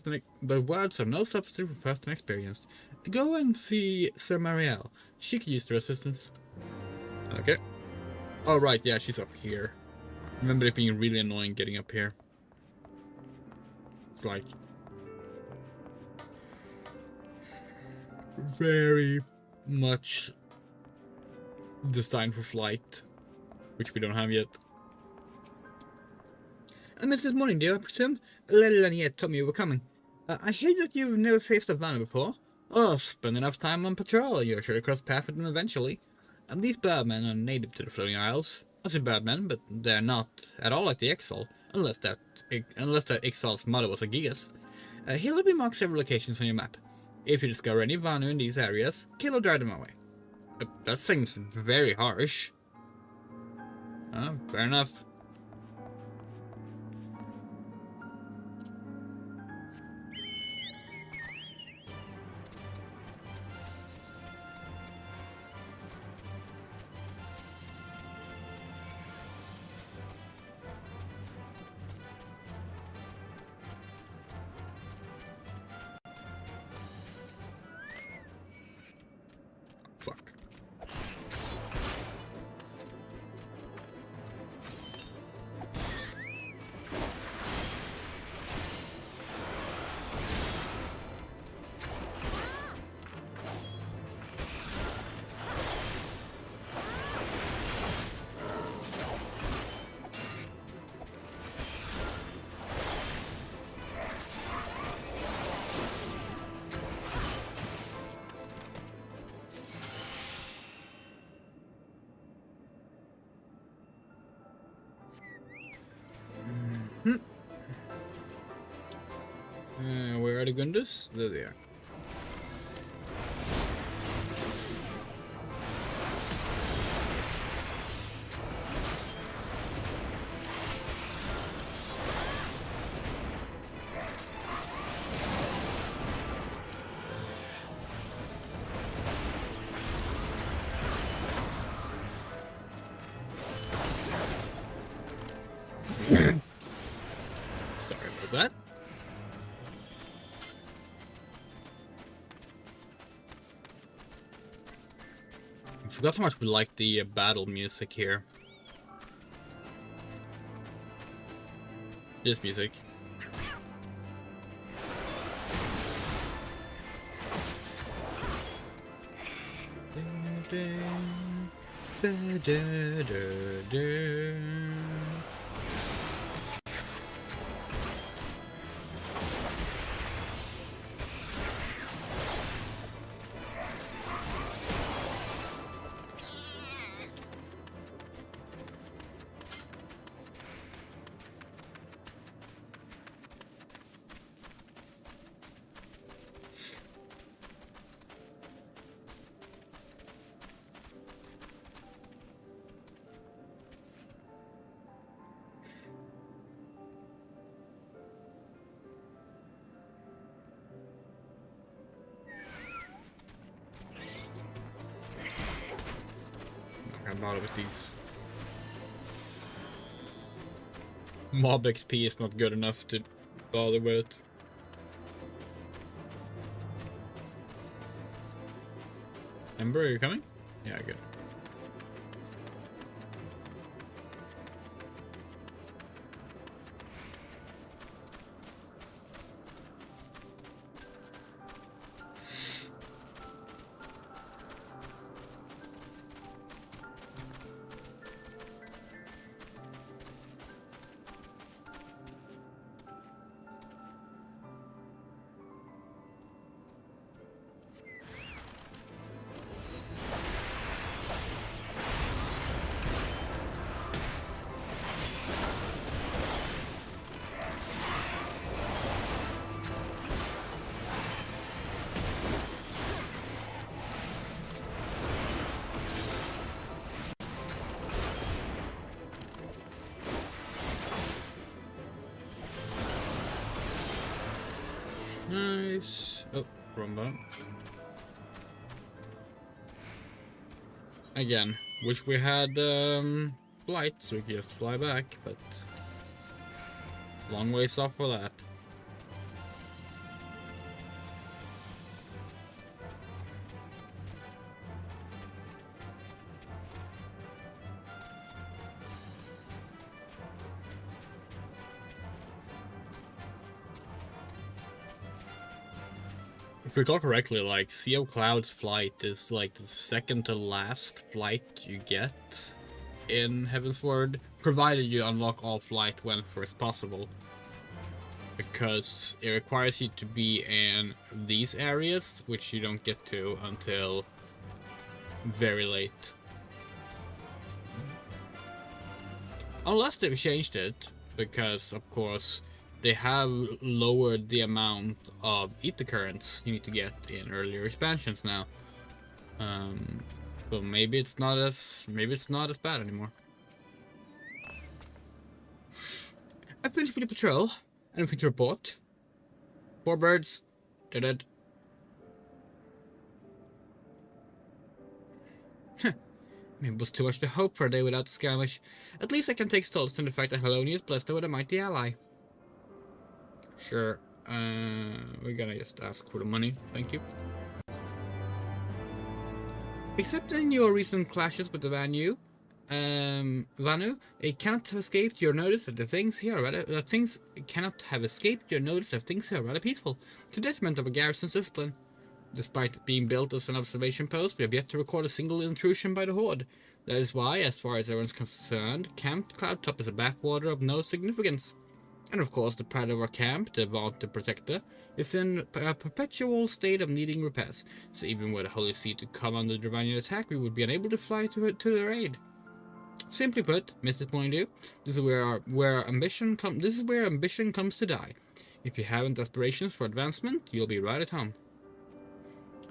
S1: first and experienced. Go and see Sir Marielle. She could use their assistance. Okay. Oh right, yeah, she's up here. Remember it being really annoying getting up here. It's like very much designed for flight, which we don't have yet. I missed this morning, dear, I presume. Lady Laniette told me you were coming. I hear that you've never faced a Vanna before. Oh, spend enough time on patrol, you're sure to cross paths with them eventually. And these birdmen are native to the Floating Isles. I say birdmen, but they're not at all like the Exile, unless that Exile's mother was a Gigas. Here, let me mark several locations on your map. If you discover any Vanna in these areas, kill or drive them away. That seems very harsh. Fair enough. Fuck. Where are the Gundus? There they are. Sorry about that. Forgot how much we like the battle music here. This music. Not bother with these. Mob XP is not good enough to bother with it. Ember, are you coming? Yeah, good. Nice. Oh, wrong button. Again, wish we had flight so we could just fly back, but long ways off for that. If we recall correctly, like, Sea of Clouds flight is like the second to last flight you get in Heavensward, provided you unlock all flight when first possible. Because it requires you to be in these areas, which you don't get to until very late. Unless they've changed it, because of course they have lowered the amount of ether currents you need to get in earlier expansions now. So maybe it's not as bad anymore. I finished with the patrol. Anything to report? 4 birds. They're dead. Maybe it was too much to hope for a day without the skirmish. At least I can take solace in the fact that Helonius blessed her with a mighty ally. Sure. We're gonna just ask for the money. Thank you. Except in your recent clashes with the Vanu, it cannot have escaped your notice that things here are rather peaceful, to the detriment of a garrison's discipline. Despite it being built as an observation post, we have yet to record a single intrusion by the Horde. That is why, as far as everyone's concerned, Camp Cloudtop is a backwater of no significance. And of course, the pride of our camp, the Vaunted Protector, is in a perpetual state of needing repairs, so even were the Holy See to come under divine attack, we would be unable to fly to their aid. Simply put, Mr. 22, this is where ambition comes to die. If you haven't aspirations for advancement, you'll be right at home.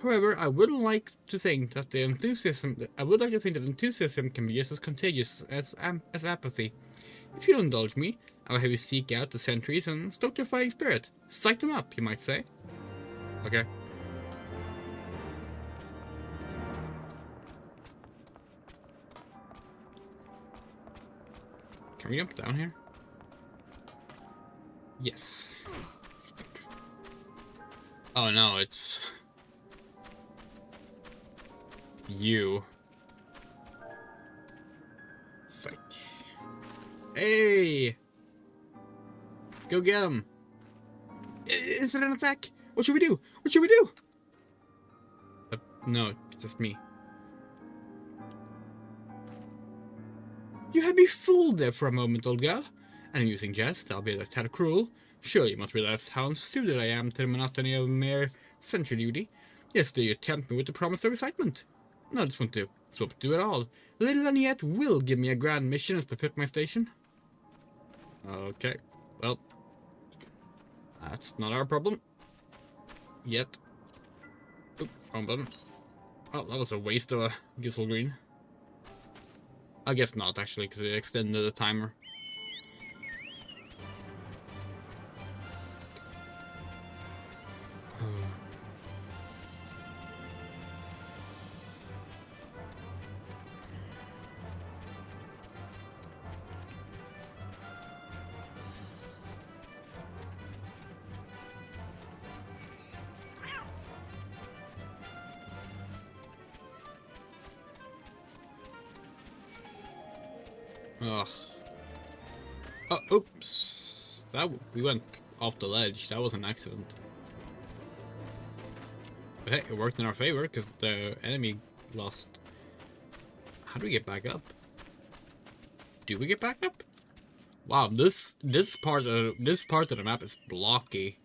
S1: However, I would like to think that enthusiasm can be just as contagious as apathy. If you'll indulge me, I'll have you seek out the sentries and stoke their fighting spirit. Psych them up, you might say. Okay. Can we jump down here? Yes. Oh no, it's... you. Hey! Go get him! Is it an attack? What should we do? What should we do? No, it's just me. You had me fooled there for a moment, old girl. And using jest, albeit a tad cruel. Surely you must realize how unsuited I am to the monotony of mere sentry duty. Yesterday you tempt me with the promise of excitement. No, this won't do. This won't do at all. Little Annette will give me a grand mission as befit my station. Okay, well, that's not our problem. Yet. Oop, wrong button. Oh, that was a waste of a useful green. I guess not, actually, because it extended the timer. Ugh. Oh, oops. We went off the ledge. That was an accident. But hey, it worked in our favor because the enemy lost. How do we get back up? Do we get back up? Wow, this part of the map is blocky.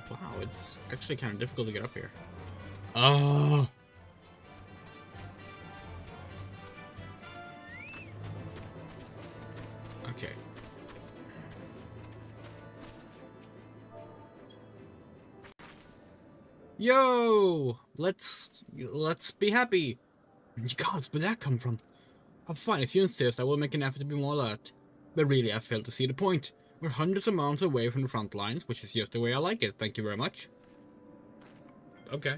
S1: Wow, it's actually kind of difficult to get up here. Oh. Okay. Yo! Let's be happy. Gods, where'd that come from? I'm fine if you insist. I will make an effort to be more alert. But really, I fail to see the point. We're hundreds of miles away from the front lines, which is just the way I like it. Thank you very much. Okay.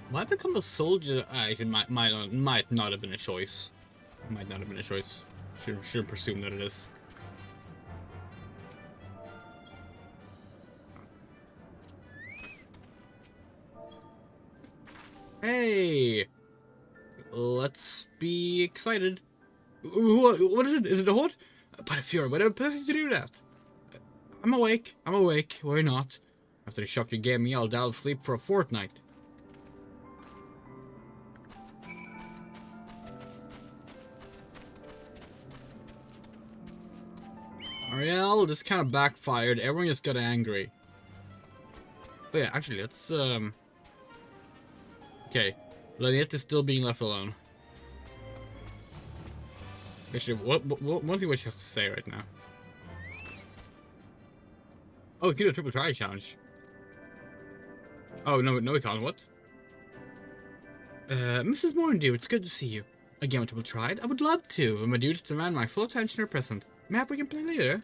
S1: Why become a soldier? It might not have been a choice. Might not have been a choice. Shouldn't presume that it is. Hey! Let's be excited. What is it? Is it a horde? But if you're whatever person to do that. I'm awake. Why not? After the shock you gave me, I'll dial sleep for a fortnight. Ariel, this kind of backfired. Everyone just got angry. But yeah, actually, let's okay, Lynette is still being left alone. Actually, one thing what she has to say right now. Oh, we can do a triple try challenge. Oh no, we can't. What? Mrs. Morndew, it's good to see you. Again, with triple tried. I would love to, but my duties demand my full attention or present. Map we can play later.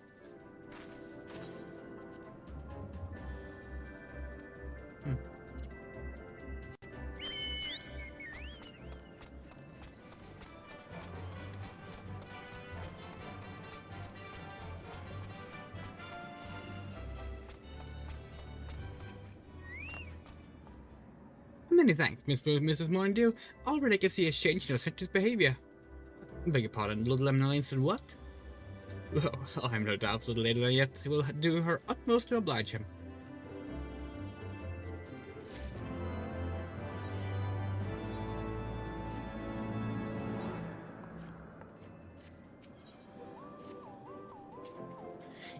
S1: Many thanks, Mrs. Morndew. Already I can see a change in your sentry's behavior. Beg your pardon, Little Lemonade said what? Well, I have no doubt that Lady Lynette will do her utmost to oblige him.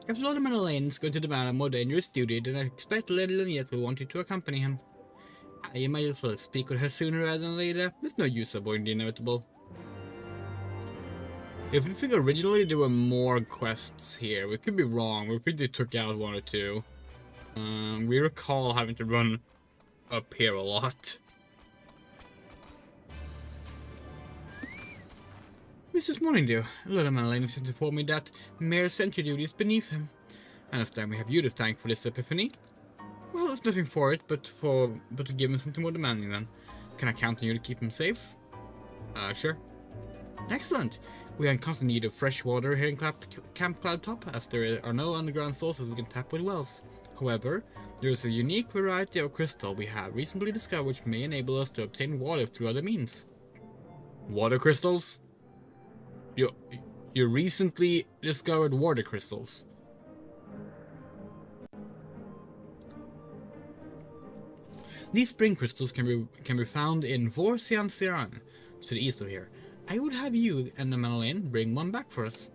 S1: If Lord Manalaine is going to demand a more dangerous duty, then I expect Lady Lynette will want you to accompany him. You might as well speak with her sooner rather than later. There's no use avoiding the inevitable. If we think originally there were more quests here, we could be wrong. We think they took out one or two. We recall having to run up here a lot. Mrs. Morningdew, Lord Manalaine just informed me that mere sentry duty is beneath him. I understand we have you to thank for this epiphany. Well, there's nothing for it, but to give him something more demanding then. Can I count on you to keep him safe? Sure. Excellent. We are in constant need of fresh water here in Camp Cloudtop, as there are no underground sources we can tap with wells. However, there is a unique variety of crystal we have recently discovered which may enable us to obtain water through other means. Water crystals? You recently discovered water crystals. These spring crystals can be found in Vorsian, to the east of here. I would have you and the Manolin bring one back for us.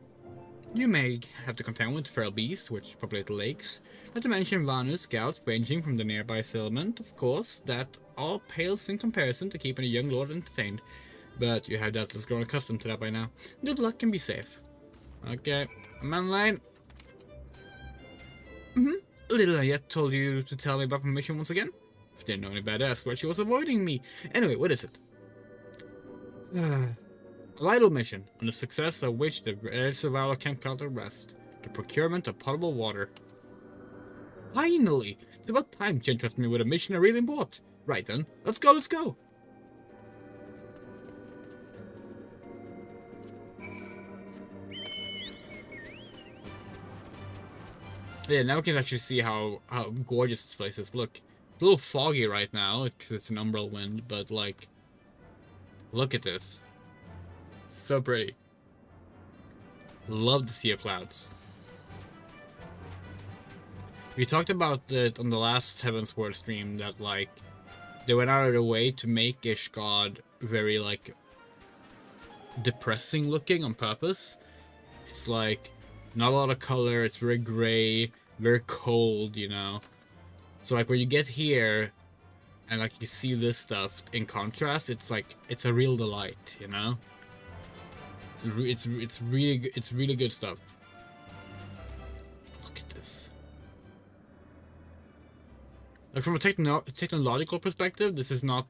S1: You may have to contend with feral beasts, which populate the lakes, not to mention Vanu scouts ranging from the nearby settlement, of course, that all pales in comparison to keeping a young lord entertained. But you have doubtless grown accustomed to that by now. Good luck and be safe. Okay, Manolin. Little yet told you to tell me about my mission once again. If didn't know any better, ask why she was avoiding me. Anyway, what is it? A vital mission, on the success of which the heirs of our Camp Cloudtop rest. The procurement of potable water. Finally! It's about time you entrusted me with a mission I really bought. Right then, let's go, let's go! Yeah, now we can actually see how gorgeous this place is. Look, it's a little foggy right now because it's an umbral wind, but like, look at this. So pretty. Love the sea of clouds. We talked about it on the last Heavensward stream that like they went out of their way to make Ishgard very like depressing looking on purpose. It's like not a lot of color, it's very gray, very cold, you know. So like when you get here and like you see this stuff in contrast, it's like it's a real delight, you know. It's really good stuff. Look at this. Like from a technological perspective, this is not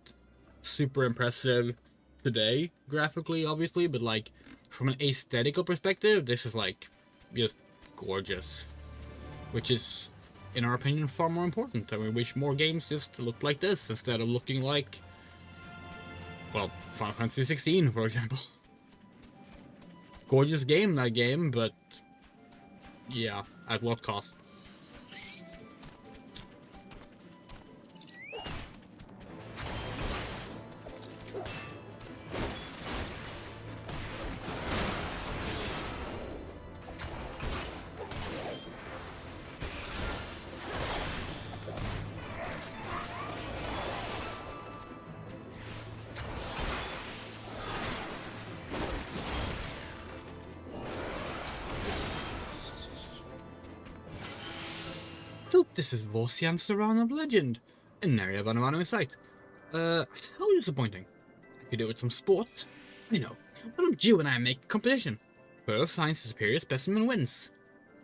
S1: super impressive today graphically, obviously, but like from an aesthetical perspective, this is like just gorgeous, which is, in our opinion, far more important. I mean, we wish more games just looked like this instead of looking like, well, Final Fantasy 16, for example. Gorgeous game, that game, but yeah, at what cost? So this is Vorsian's Surround of Legend, an area of Anavano in sight. How disappointing. I could do with some sport. I know. Why don't you and I make a competition? Whoever finds the superior specimen wins.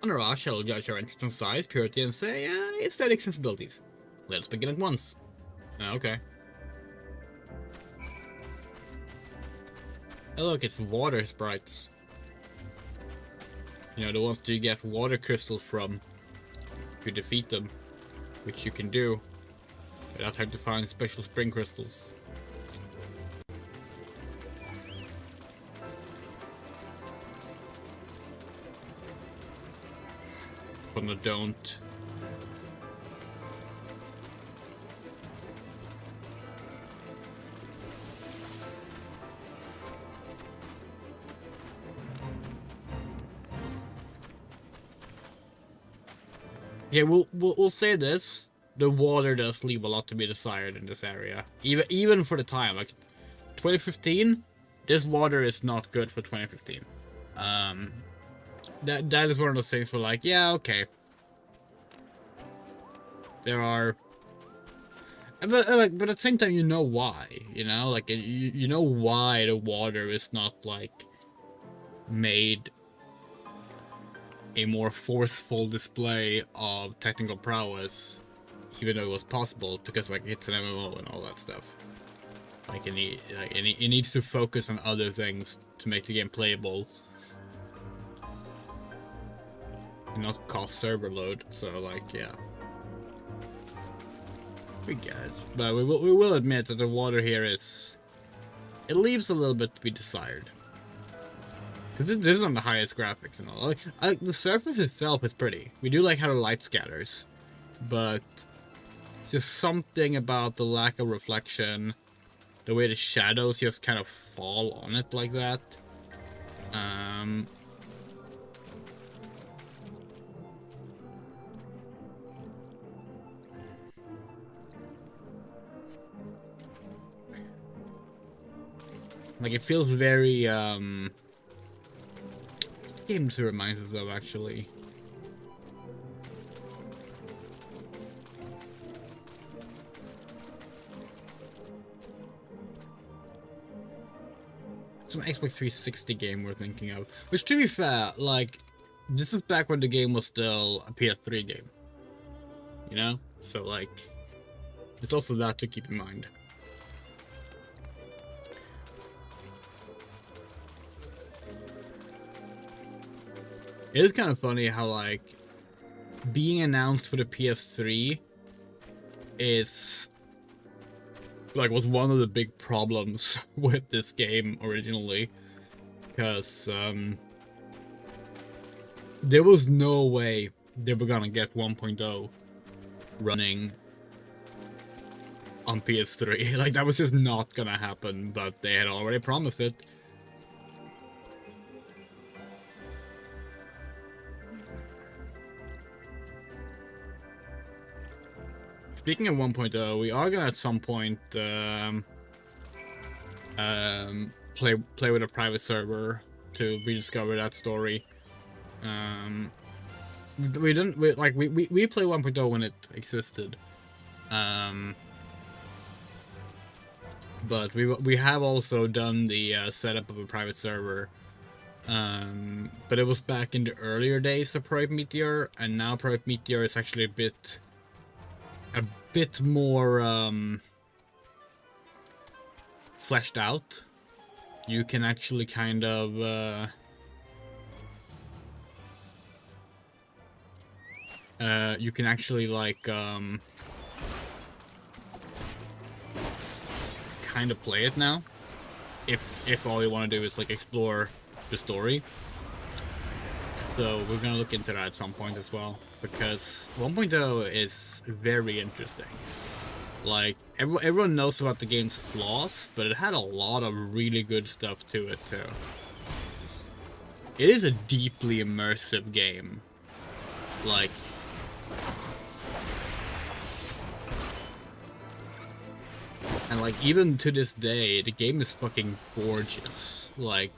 S1: Honora shall judge our entrance on size, purity, and say, aesthetic sensibilities. Let's begin at once. Okay. Oh look, it's water sprites. You know, the ones that you get water crystals from. If you defeat them, which you can do without having to find special spring crystals. But no, don't. Yeah, we'll say this. The water does leave a lot to be desired in this area. Even for the time, like 2015, this water is not good for 2015. That is one of those things where like, yeah, okay. There are, but at the same time, you know why, you know, like you know why the water is not like made a more forceful display of technical prowess, even though it was possible, because like it's an MMO and all that stuff. Like it needs to focus on other things to make the game playable, and not cost server load. So like, yeah, we get it. But we will admit that the water here it leaves a little bit to be desired. this isn't the highest graphics and all. The surface itself is pretty. We do like how the light scatters, but it's just something about the lack of reflection, the way the shadows just kind of fall on it like that. Like, it feels very, games it reminds us of, actually. Some Xbox 360 game we're thinking of. Which, to be fair, like, this is back when the game was still a PS3 game. You know? So, like, it's also that to keep in mind. It is kind of funny how, like, being announced for the PS3 is, like, was one of the big problems with this game originally. Because, there was no way they were gonna get 1.0 running on PS3. Like, that was just not gonna happen, but they had already promised it. Speaking of 1.0, we are gonna at some point play with a private server to rediscover that story. We play 1.0 when it existed, but we have also done the setup of a private server, but it was back in the earlier days of Project Meteor, and now Project Meteor is actually a bit more fleshed out. You can actually kind of you can actually like kind of play it now if all you want to do is like explore the story. So we're gonna look into that at some point as well, because 1.0 is very interesting. Like, everyone knows about the game's flaws, but it had a lot of really good stuff to it too. It is a deeply immersive game. Like, and like, even to this day, the game is fucking gorgeous. Like,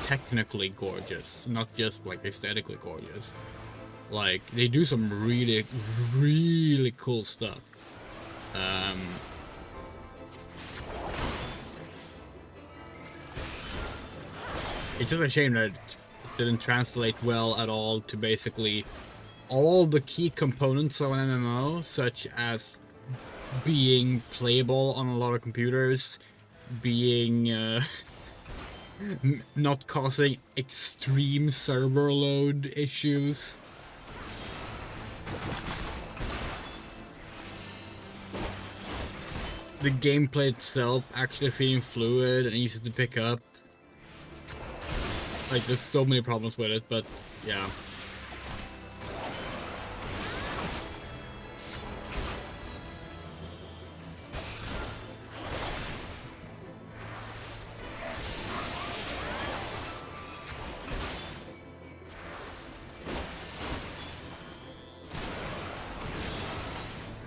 S1: technically gorgeous, not just like aesthetically gorgeous. Like, they do some really, really cool stuff. It's just a shame that it didn't translate well at all to basically all the key components of an MMO, such as being playable on a lot of computers, being not causing extreme server load issues. The gameplay itself actually feeling fluid and easy to pick up. Like, there's so many problems with it, but yeah.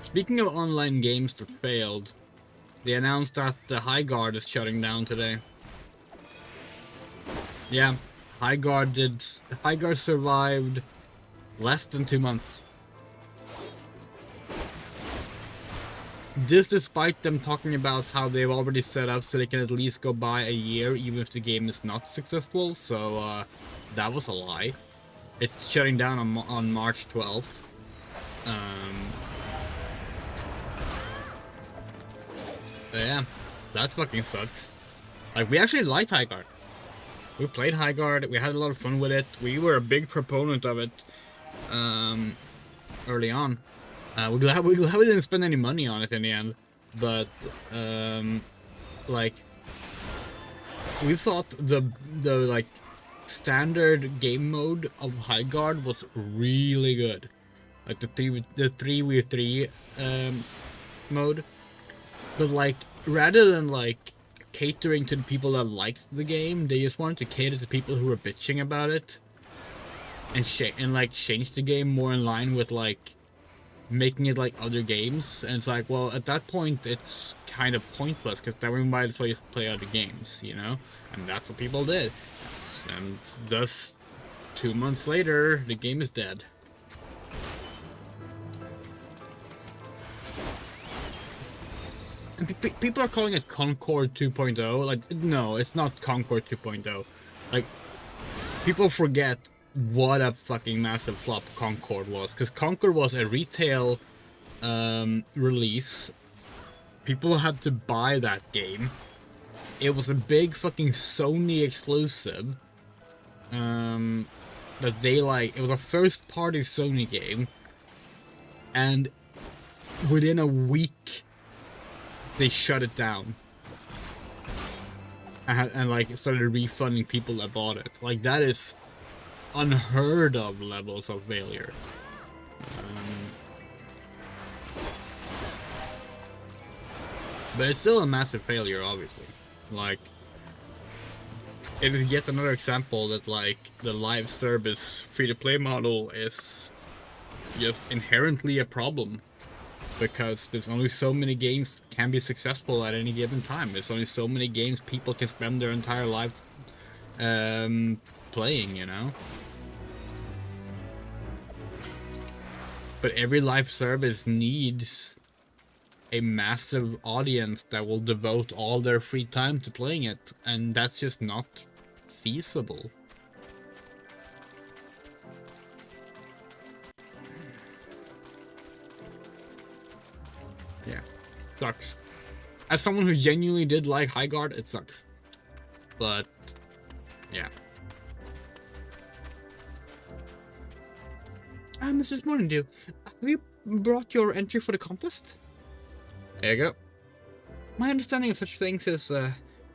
S1: Speaking of online games that failed, they announced that the High Guard is shutting down today. Yeah, High Guard survived less than 2 months. This despite them talking about how they've already set up so they can at least go by a year even if the game is not successful, so that was a lie. It's shutting down on March 12th. Yeah, that fucking sucks. Like, we actually liked High Guard. We played High Guard, we had a lot of fun with it. We were a big proponent of it early on. We're glad we didn't spend any money on it in the end. But, like, we thought the standard game mode of Highguard was really good. Like the 3v3 mode. But like, rather than like catering to the people that liked the game, they just wanted to cater to people who were bitching about it. And like change the game more in line with like making it like other games. And it's like, well, at that point it's kind of pointless, because then we might as well just play other games, you know? And that's what people did. And thus 2 months later the game is dead. And people are calling it Concord 2.0. Like, no, it's not Concord 2.0. Like, people forget what a fucking massive flop Concord was, because Concord was a retail release. People had to buy that game. It was a big fucking Sony exclusive. That they like. It was a first party Sony game, and within a week they shut it down. And like started refunding people that bought it. Like, that is unheard of levels of failure. But it's still a massive failure, obviously. Like, it is yet another example that like the live service free-to-play model is just inherently a problem, because there's only so many games that can be successful at any given time. There's only so many games people can spend their entire lives playing, you know? But every live service needs a massive audience that will devote all their free time to playing it, and that's just not feasible. Yeah, sucks. As someone who genuinely did like Highguard, it sucks. But, yeah. Mrs. Morningdew, have you brought your entry for the contest? There you go. My understanding of such things is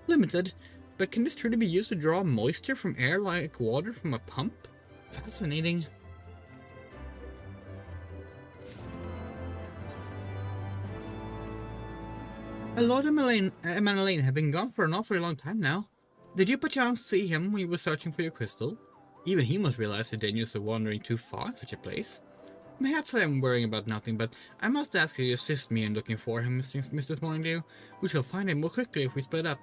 S1: limited, but can this truly be used to draw moisture from air like water from a pump? Fascinating. Lord Emanuele have been gone for an awfully long time now. Did you perchance see him when you were searching for your crystal? Even he must realize the dangers of wandering too far in such a place. Perhaps I am worrying about nothing, but I must ask you to assist me in looking for him, Mr. Morningdew. We shall find him more quickly if we split up.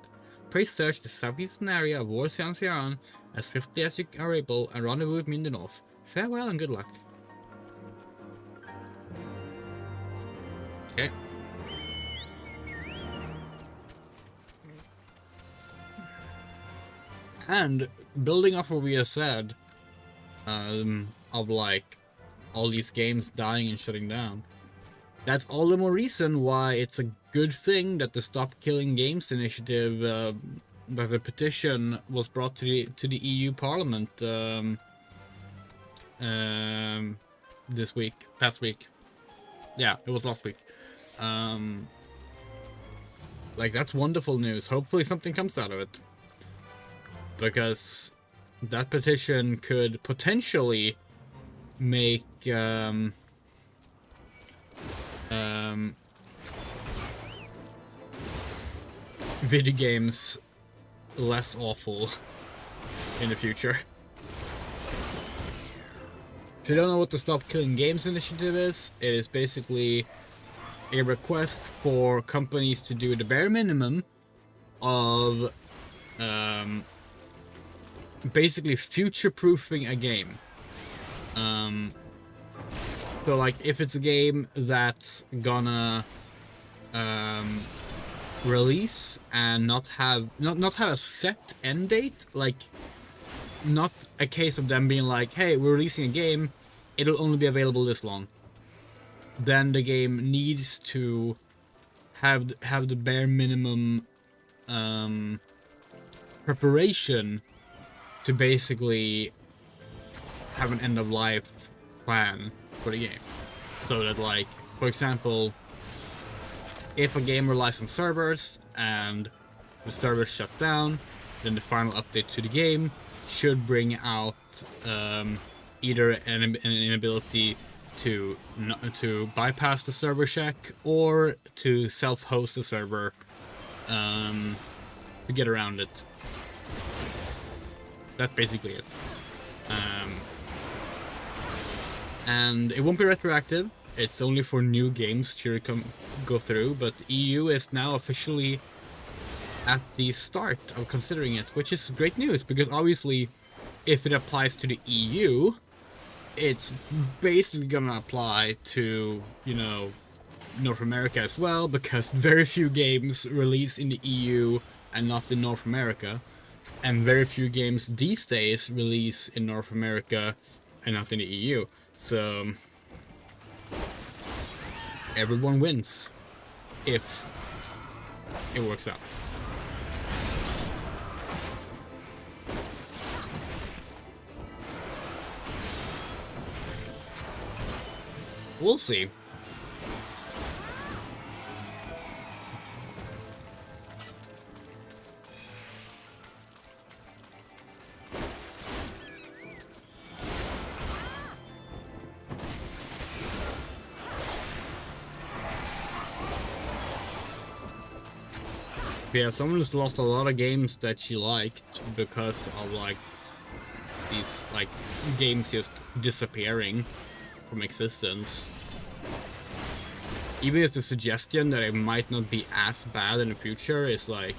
S1: Pray search the southeastern area of Warsian as swiftly as you are able, and rendezvous with me in the north. Farewell and good luck. Okay. And building off what we have said, of like all these games dying and shutting down, that's all the more reason why it's a good thing that the Stop Killing Games initiative, that the petition was brought to the EU Parliament past week. Yeah, it was last week. Like, that's wonderful news. Hopefully something comes out of it, because that petition could potentially make video games less awful in the future. If you don't know what the Stop Killing Games initiative is, it is basically a request for companies to do the bare minimum of basically future-proofing a game. So like, if it's a game that's gonna release and not have a set end date, like not a case of them being like, hey, we're releasing a game, it'll only be available this long. Then the game needs to have the bare minimum preparation to basically have an end of life plan for the game. So that, like, for example, if a game relies on servers and the servers shut down, then the final update to the game should bring out either an inability to bypass the server check or to self-host the server to get around it. That's basically it. And it won't be retroactive. It's only for new games to go through, but EU is now officially at the start of considering it, which is great news, because obviously if it applies to the EU, it's basically gonna apply to, you know, North America as well, because very few games release in the EU and not in North America, and very few games these days release in North America and not in the EU. So everyone wins if it works out. We'll see. Yeah, someone's lost a lot of games that she liked because of like these like games just disappearing from existence. Even as the suggestion that it might not be as bad in the future is like,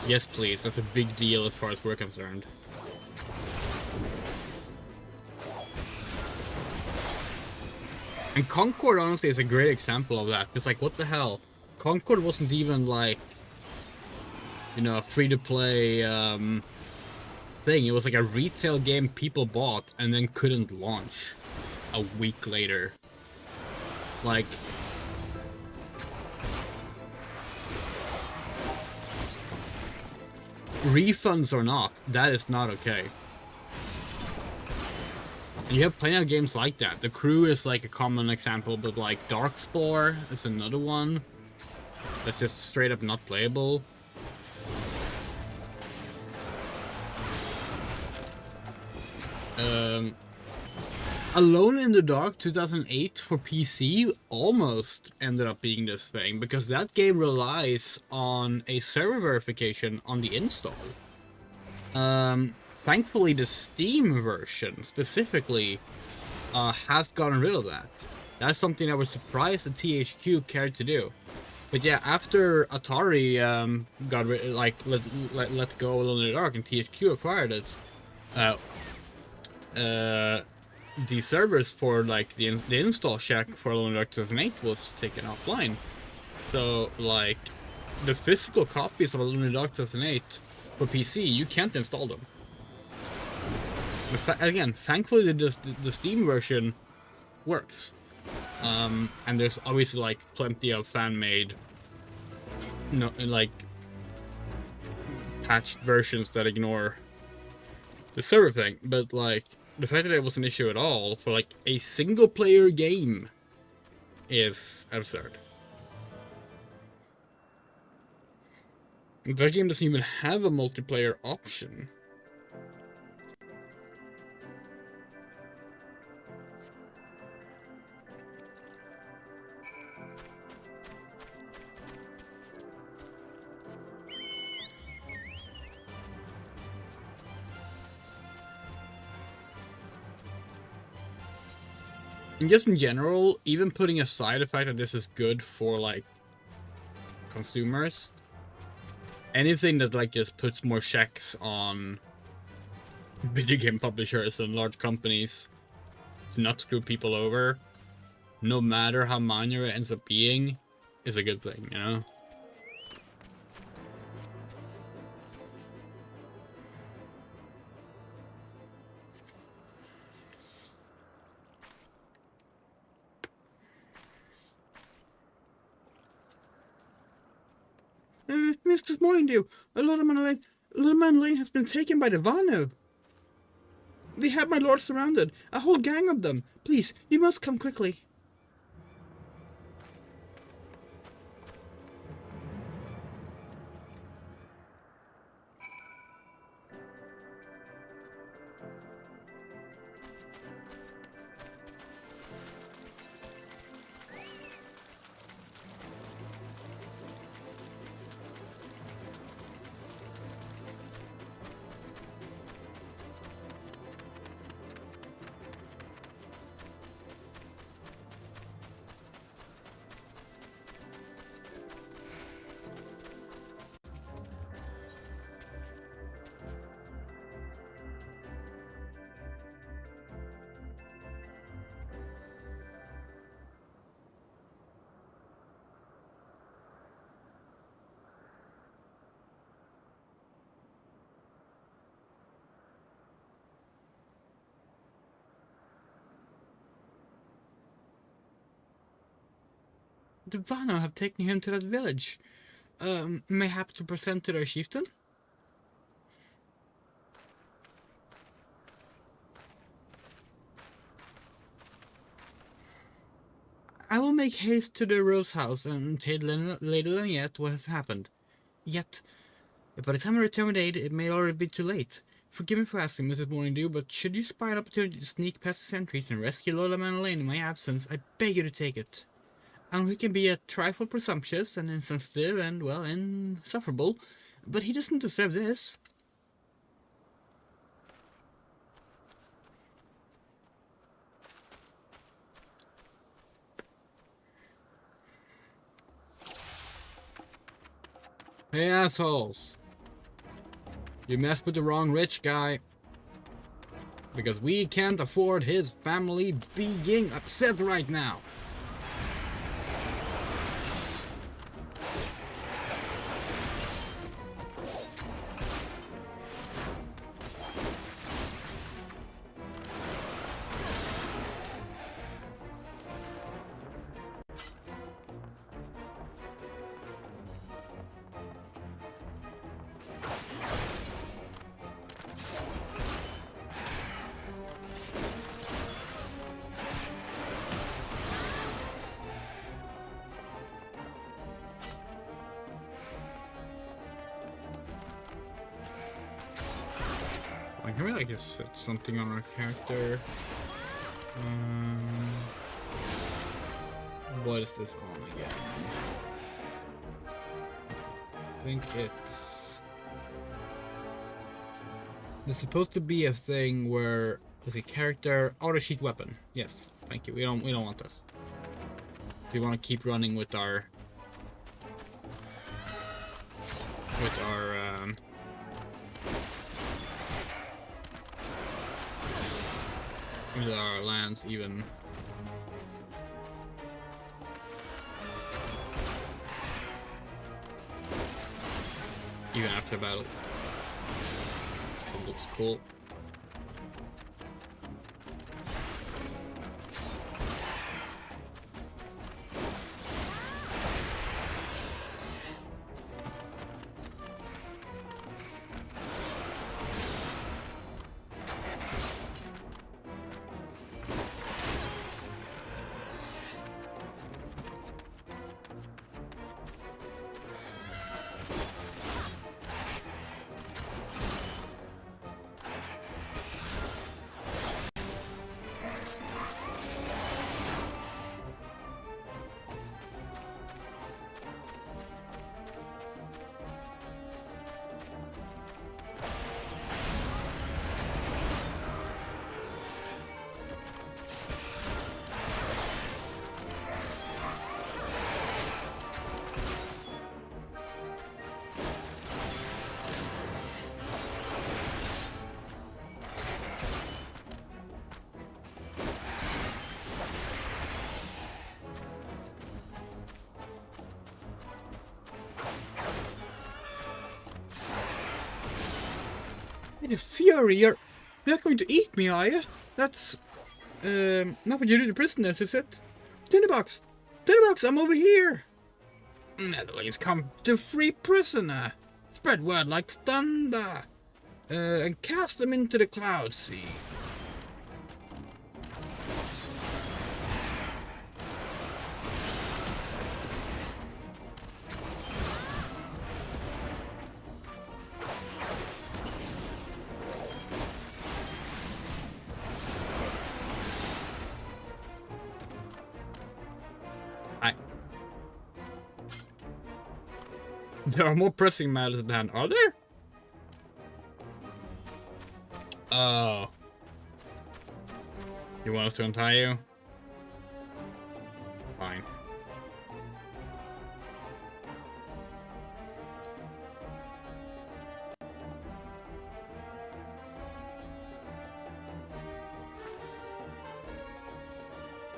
S1: yes please, that's a big deal as far as we're concerned. And Concord honestly is a great example of that. It's like, what the hell? Concord wasn't even like, you know, a free-to-play thing. It was like a retail game people bought and then couldn't launch a week later. Like, refunds or not, that is not okay. And you have plenty of games like that. The Crew is like a common example, but like Darkspore is another one that's just straight up not playable. Alone in the Dark 2008 for PC almost ended up being this thing, because that game relies on a server verification on the install. Thankfully the Steam version specifically has gotten rid of that. That's something I was surprised that THQ cared to do. But yeah, after Atari got let go of Alone in the Dark and THQ acquired it, the servers for like the install check for Alone in the Dark 2008 was taken offline. So like the physical copies of Alone in the Dark 2008 for PC, you can't install them. But again, thankfully the Steam version works. And there's obviously like plenty of fan-made, like patched versions that ignore the server thing, but like the fact that it was an issue at all for like a single-player game is absurd. That game doesn't even have a multiplayer option. And just in general, even putting aside the fact that this is good for like consumers, anything that like just puts more checks on video game publishers and large companies to not screw people over, no matter how minor it ends up being, is a good thing, you know? Mr. Morningdew, Little Man Lane has been taken by the Vanu. They have my lord surrounded, a whole gang of them. Please, you must come quickly. the Vano have taken him to that village. Mayhap to present to their chieftain? I will make haste to the Rose House and tell Lady Lynette what has happened. Yet, by the time I return with aid, it may already be too late. Forgive me for asking, Mrs. Morningdew, but should you spy an opportunity to sneak past the sentries and rescue Lola Manolane in my absence, I beg you to take it. And he can be a trifle presumptuous and insensitive and, well, insufferable, but he doesn't deserve this. Hey, assholes. You messed with the wrong rich guy. Because we can't afford his family being upset right now. Can we like just set something on our character? What is this on again? I think it's... There's supposed to be a thing where there's a character auto sheet weapon. Yes, thank you. We don't want this. We want to keep running with our lands even after battle. So it looks cool. The fury, you're not going to eat me, are you? That's not what you do to prisoners, is it? Tinderbox! Tinderbox, I'm over here! Netherlings come to free prisoner! Spread word like thunder! And cast them into the cloud sea. There are more pressing matters at hand, are there? Oh. You want us to untie you? Fine.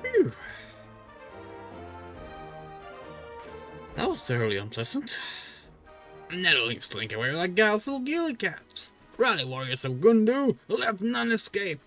S1: Phew. That was thoroughly unpleasant. Netherlings slink away like guileful ghillie cats. Rally warriors of Gundu, let none escape.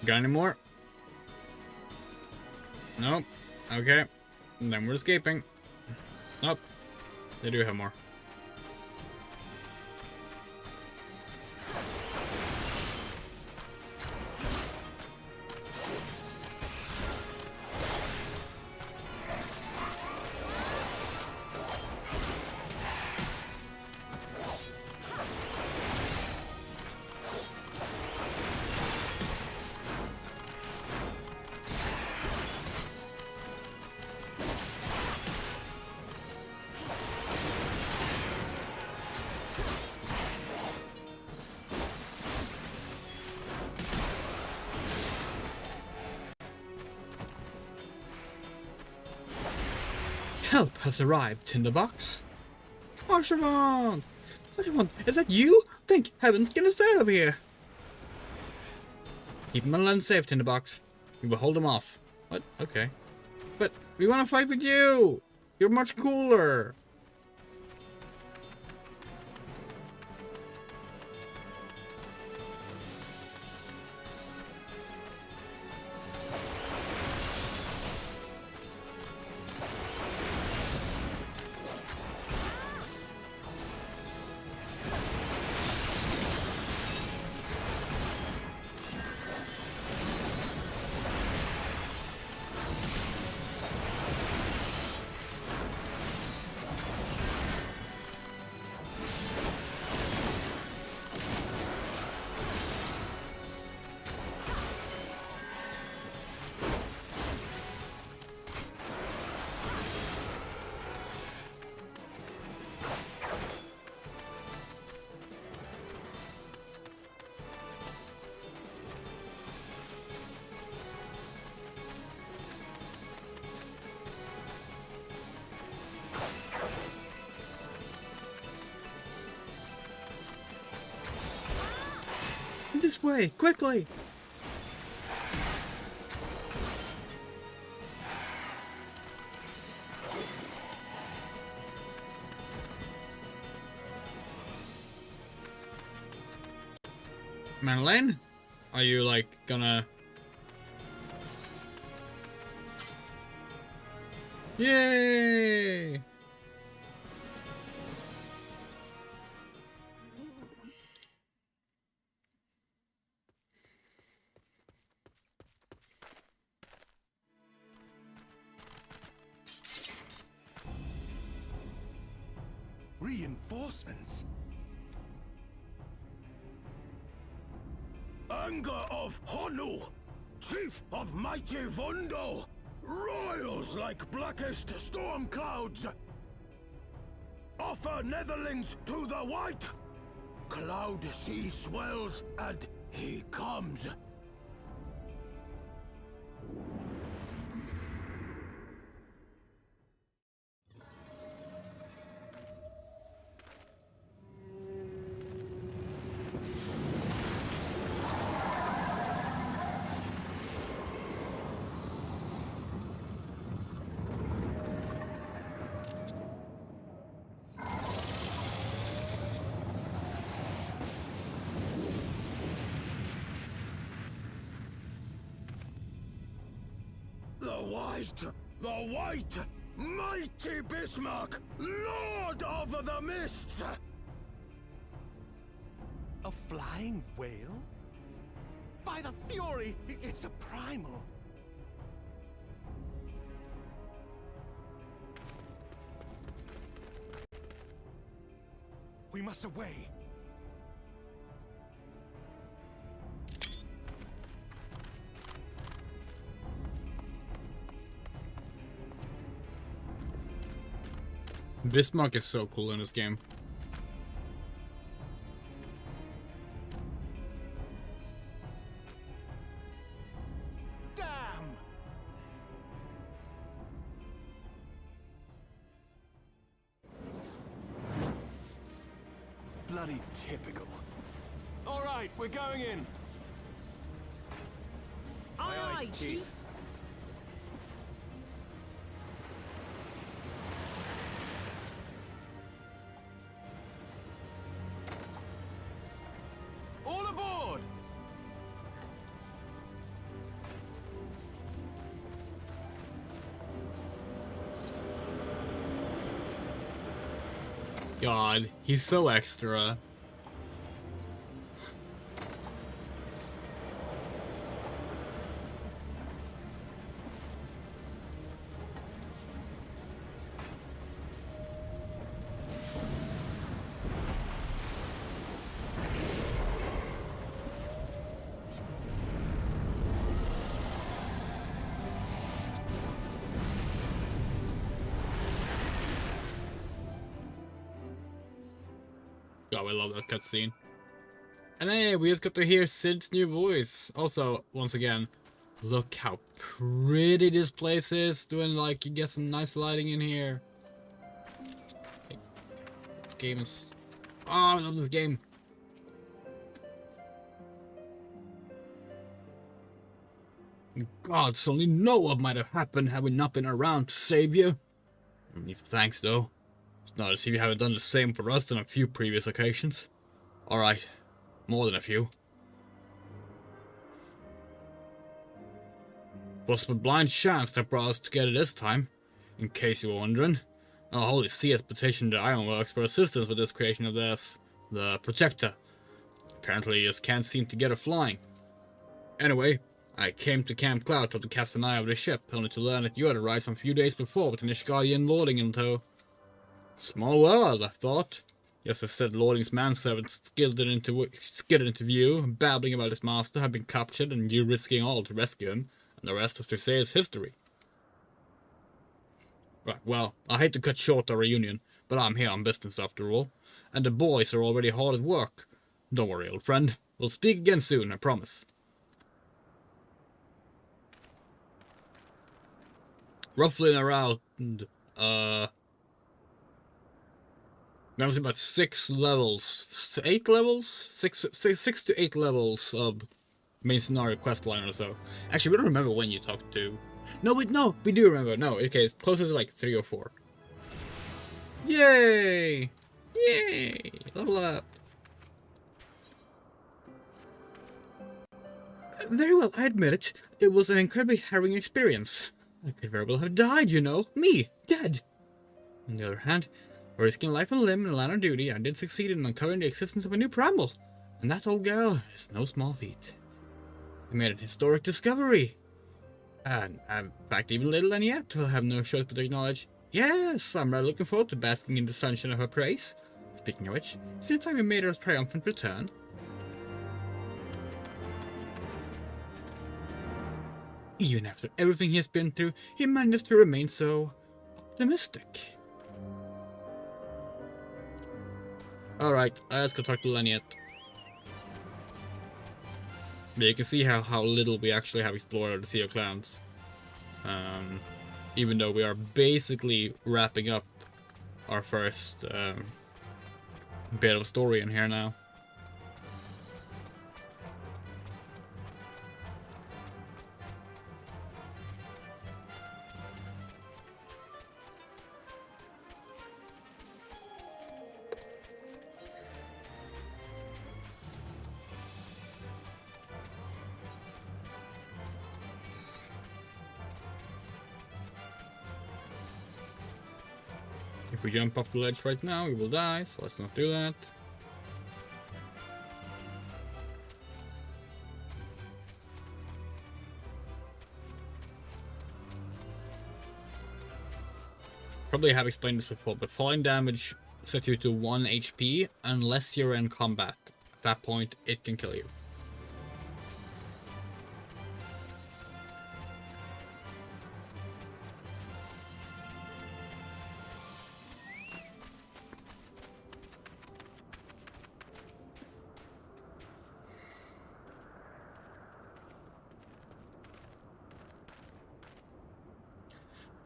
S1: Got any more? Nope. Okay. And then we're escaping. Nope. They do have more. Help has arrived, Tinderbox. Archivant! Archivant, is that you? Thank heavens, get us out of here! Keep him alive and safe, Tinderbox. We will hold him off. What? Okay. But we want to fight with you! You're much cooler! This way, quickly! Madeline? Are you, like, gonna... Yay!
S3: Reinforcements? Anger of Honu, chief of mighty Vondo, royals like blackest storm clouds. Offer netherlings to the white. Cloud sea swells and he comes. The White, mighty Bismarck, Lord of the Mists!
S4: A flying whale? By the Fury, it's a primal. We must away.
S1: Bismarck is so cool in this game.
S4: Damn! Bloody typical. All right, we're going in.
S5: Aye, aye, Chief.
S4: All aboard!
S1: god, he's so extra. God, I love that cutscene. And hey, we just got to hear Sid's new voice. Also, once again, look how pretty this place is. Doing like, you get some nice lighting in here. This game is... Oh, I love this game. God, so only know what might have happened had we not been around to save you. Thanks, though. It's not as if you haven't done the same for us on a few previous occasions. Alright, more than a few. Was the blind chance that brought us together this time, in case you were wondering. The Holy See has petitioned the Ironworks for assistance with this creation of theirs, the Protector. Apparently you just can't seem to get her flying. Anyway, I came to Camp Cloudtop to cast an eye over the ship, only to learn that you had arrived some few days before with an Ishgardian lording in tow. Small world, I thought. Yes, I said Lording's manservant skidded into view, babbling about his master had been captured and you risking all to rescue him, and the rest, as they say, is history. Right, well, I hate to cut short our reunion, but I'm here on business after all, and the boys are already hard at work. Don't worry, old friend. We'll speak again soon, I promise. Roughly in around, that was about 6 levels, 8 levels? 6 to 8 levels of main scenario questline or so. Actually, we don't remember when you talked to... No, we do remember. No, okay, it's closer to like 3 or 4. Yay! Yay! Level up. Very well, I admit it. It was an incredibly harrowing experience. I could very well have died, you know. Me, dead. On the other hand, risking life and limb in the line of duty, I did succeed in uncovering the existence of a new primal. And that old girl is no small feat. I made an historic discovery. And, in fact, even little and yet will have no choice but to acknowledge. Yes, I'm rather looking forward to basking in the sunshine of her praise. Speaking of which, since I made her triumphant return. Even after everything he has been through, he managed to remain so optimistic. Alright, let's go talk to Laniet. But you can see how little we actually have explored of the Sea of Clouds. Even though we are basically wrapping up our first bit of story in here now. If we jump off the ledge right now, we will die, so let's not do that. Probably have explained this before, but falling damage sets you to 1 HP unless you're in combat. At that point, it can kill you.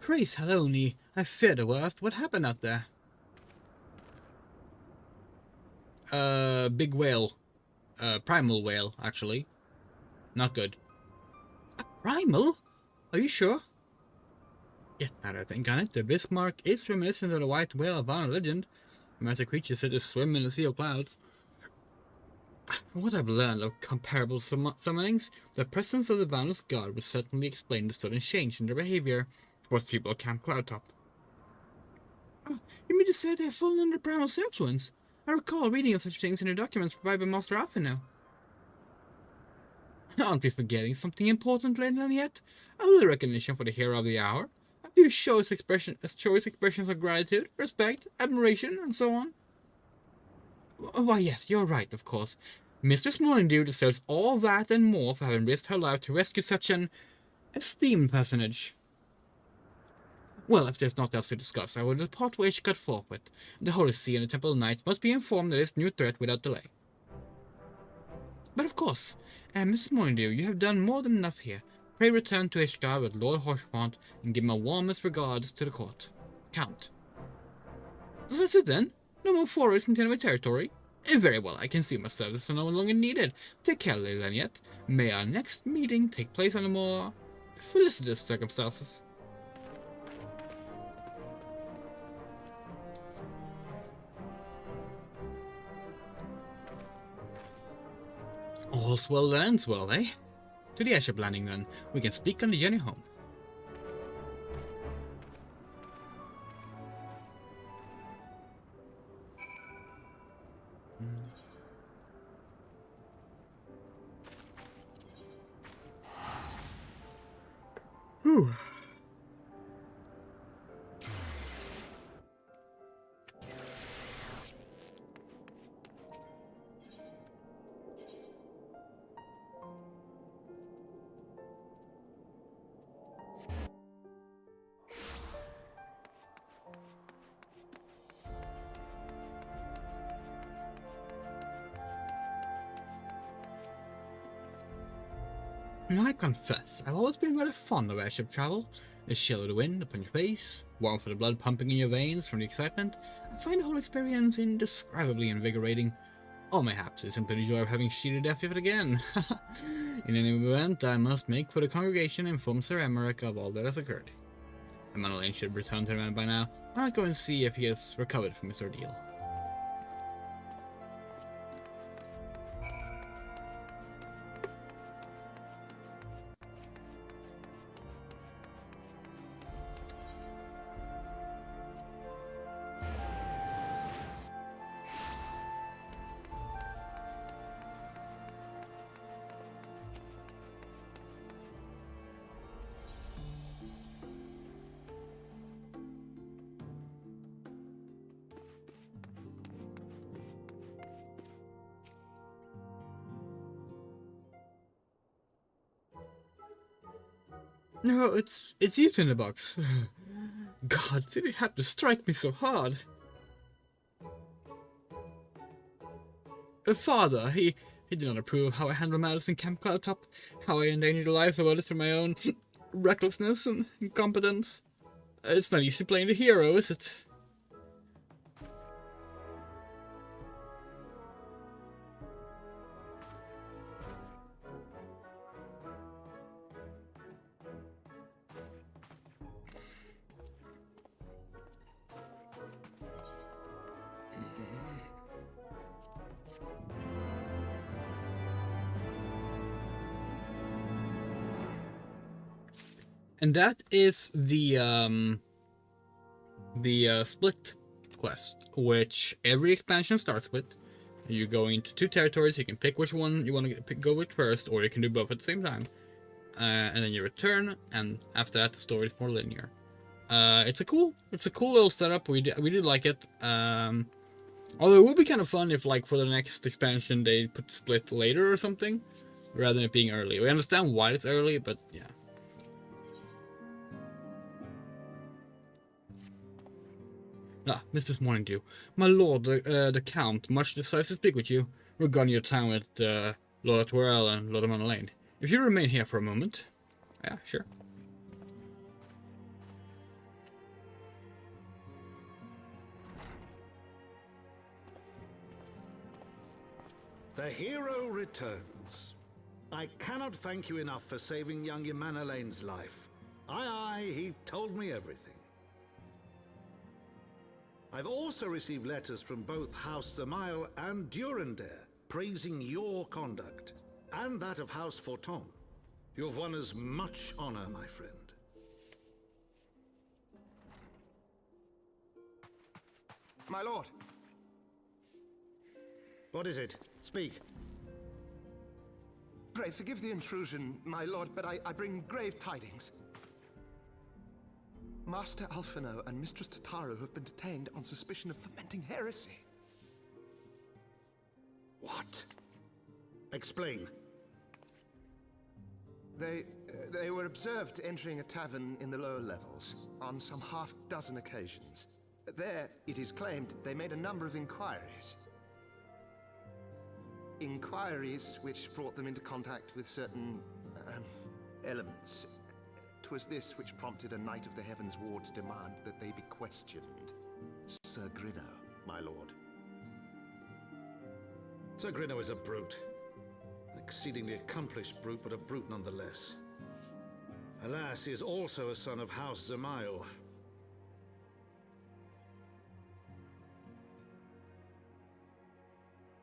S1: Praise Haloni, I fear the worst. What happened out there? Big whale. Primal whale, actually. Not good. A primal? Are you sure? Yet, now that I think on it, the Bismarck is reminiscent of the white whale of our legend. A massive creature said to swim in the Sea of Clouds. From what I've learned of comparable summonings, the presence of the Vanus god would certainly explain the sudden change in their behavior towards people at Camp Cloudtop. You mean to say they have fallen under Primal's influence? I recall reading of such things in the documents provided by Master Alphino. Aren't we forgetting something important, Lady Laniette? A little recognition for the hero of the hour. A few choice expressions of gratitude, respect, admiration, and so on. Why, yes, you're right, of course. Mistress Morningdew deserves all that and more for having risked her life to rescue such an esteemed personage. Well, if there's not else to discuss, I will depart where she got forthwith. The Holy See and the Temple Knights must be informed of this new threat without delay. But of course, Mrs. Morningdew, you have done more than enough here. Pray return to Ishtar with Lord Horshpont and give my warmest regards to the court. Count. So that's it then? No more forays into enemy territory? Very well, I can see my services are no longer needed. Take care, Lady Laniette. May our next meeting take place under more felicitous circumstances. All's well that ends well, eh? To the airship landing then. We can speak on the journey home. Whew. I confess, I've always been rather fond of airship travel. The chill of the wind upon your face, warmth of the blood pumping in your veins from the excitement. I find the whole experience indescribably invigorating. Or mayhaps it's simply the joy of having cheated death yet again. In any event, I must make for the congregation and inform Sir Emmerich of all that has occurred. Emmanuel should return to the man by now. I'll go and see if he has recovered from his ordeal. No, it's you in the box. God, did he have to strike me so hard? Father, he did not approve of how I handled matters in Camp Cloudtop, how I endangered the lives of others through my own recklessness and incompetence. It's not easy playing the hero, is it? And that is the split quest, which every expansion starts with. You go into 2 territories, you can pick which one you want to go with first, or you can do both at the same time. And then you return, and after that the story is more linear. It's a cool little setup. We do like it. Although it would be kind of fun if, like, for the next expansion they put split later or something, rather than it being early. We understand why it's early, but yeah. Ah, Mistress Morningdew, my lord, the Count, much desires to speak with you regarding your time with Lord Atwell and Lord Manolane. If you remain here for a moment. Yeah, sure.
S2: The hero returns. I cannot thank you enough for saving young Manolane's life. Aye, he told me everything. I've also received letters from both House Zamail and Durandare praising your conduct, and that of House Forton. You've won us much honor, my friend.
S4: My lord.
S2: What is it? Speak.
S4: Pray forgive the intrusion, my lord, but I bring grave tidings. Master Alphino and Mistress Tataru have been detained on suspicion of fomenting heresy.
S2: What? Explain.
S4: They were observed entering a tavern in the lower levels on some half-dozen occasions. There, it is claimed, they made a number of inquiries. Inquiries which brought them into contact with certain elements. 'Twas this which prompted a knight of the Heavensward to demand that they be questioned.
S2: Sir Grinno, my lord. Sir Grinno is a brute. An exceedingly accomplished brute, but a brute nonetheless. Alas, he is also a son of House Zamayo.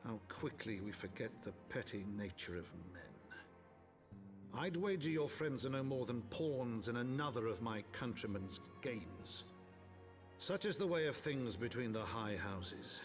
S2: How quickly we forget the petty nature of men. I'd wager your friends are no more than pawns in another of my countrymen's games. Such is the way of things between the high houses.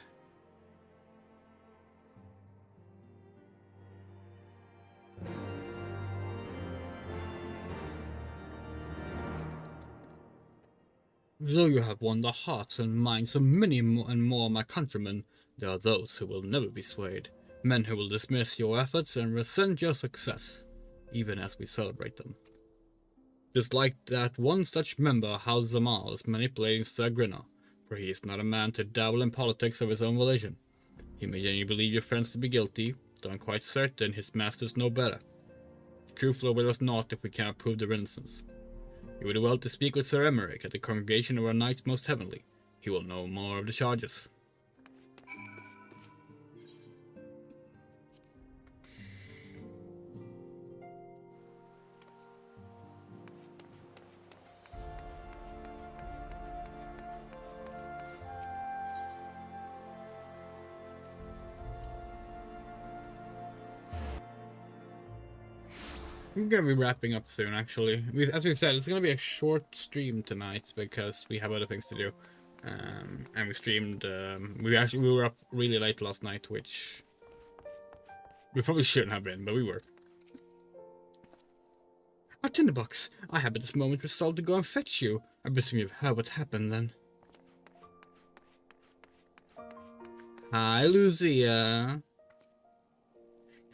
S1: Though you have won the hearts and minds of many and more of my countrymen, there are those who will never be swayed, men who will dismiss your efforts and resent your success, even as we celebrate them. Just like that one such member, House Zamal, is manipulating Sir Grinno, for he is not a man to dabble in politics of his own volition. He may genuinely believe your friends to be guilty, though I'm quite certain his masters know better. The truth will avail us not if we cannot prove their innocence. You would do well to speak with Sir Emmerich at the Congregation of our Knights Most Heavenly. He will know more of the charges. We're going to be wrapping up soon, actually. As we've said, it's going to be a short stream tonight because we have other things to do. And we streamed, we were up really late last night, which we probably shouldn't have been, but we were. A tinderbox! I have at this moment resolved to go and fetch you. I presume you've heard what happened then. Hi, Lucia.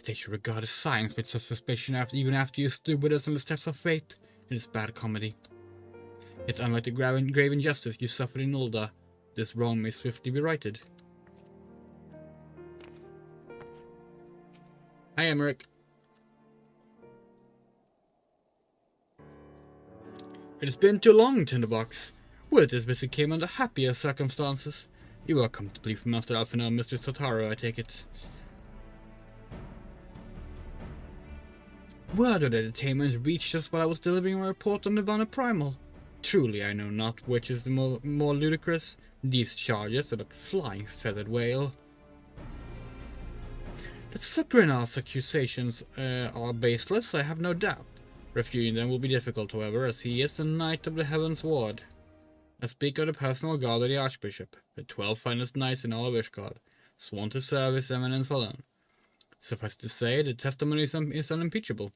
S1: They should regard a science with such suspicion even after you stood with us on the steps of fate. It is bad comedy. Yet unlike the grave injustice you suffered in Ulda, this wrong may swiftly be righted. Hi, Emmerich. It has been too long, Tinderbox. Would that this visit came under happier circumstances. You are comfortably from Master Alphino and Mistress Tataru, I take it. Word of the detainment reached us while I was delivering a report on Nirvana Primal. Truly, I know not which is the more ludicrous, these charges or that flying feathered whale. That Sir Grinno's accusations are baseless, I have no doubt. Refuting them will be difficult, however, as he is a knight of the Heavensward. I speak of the personal guard of the Archbishop, the 12 finest knights in all of Ishgard, sworn to serve his eminence alone. Suffice to say, the testimony is unimpeachable,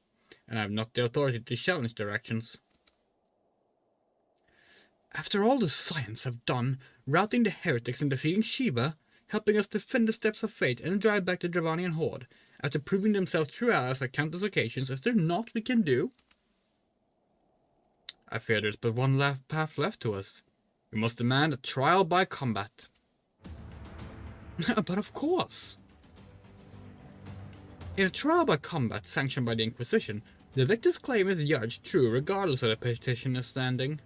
S1: and I have not the authority to challenge their actions. After all the science have done, routing the heretics and defeating Shiva, helping us defend the steps of fate and drive back the Dravanian horde, after proving themselves true allies on countless occasions, is there naught we can do? I fear there's but one path left to us. We must demand a trial by combat. But of course! In a trial by combat sanctioned by the Inquisition, the victor's claim is judged true regardless of the petitioner's standing.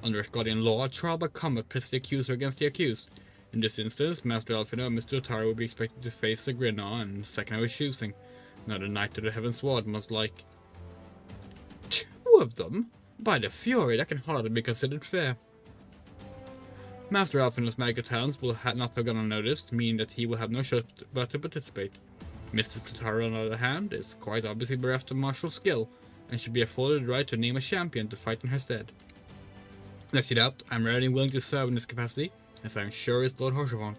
S1: Under Ishgardian law, a trial by combat pits the accuser against the accused. In this instance, Master Alphino and Mr. Tataru will be expected to face the Grinno and second of his choosing. Now the Knight of the Heavensward must like... 2 of them? By the Fury, that can hardly be considered fair. Master Alphino's magical talents will not have gone unnoticed, meaning that he will have no choice but to participate. Mr. Tataru, on the other hand, is quite obviously bereft of martial skill, and should be afforded the right to name a champion to fight in her stead. Lest you doubt, I'm ready and willing to serve in this capacity, as I'm sure is Lord Horshavant.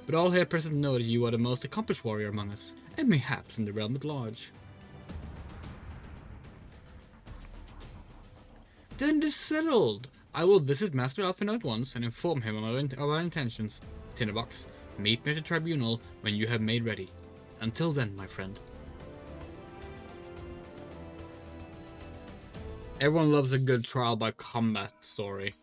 S1: But all here present know that you are the most accomplished warrior among us, and mayhaps in the realm at large. Then it is settled! I will visit Master Alfino at once and inform him of our intentions. Tinderbox, meet me at the tribunal when you have made ready. Until then, my friend. Everyone loves a good trial by combat story.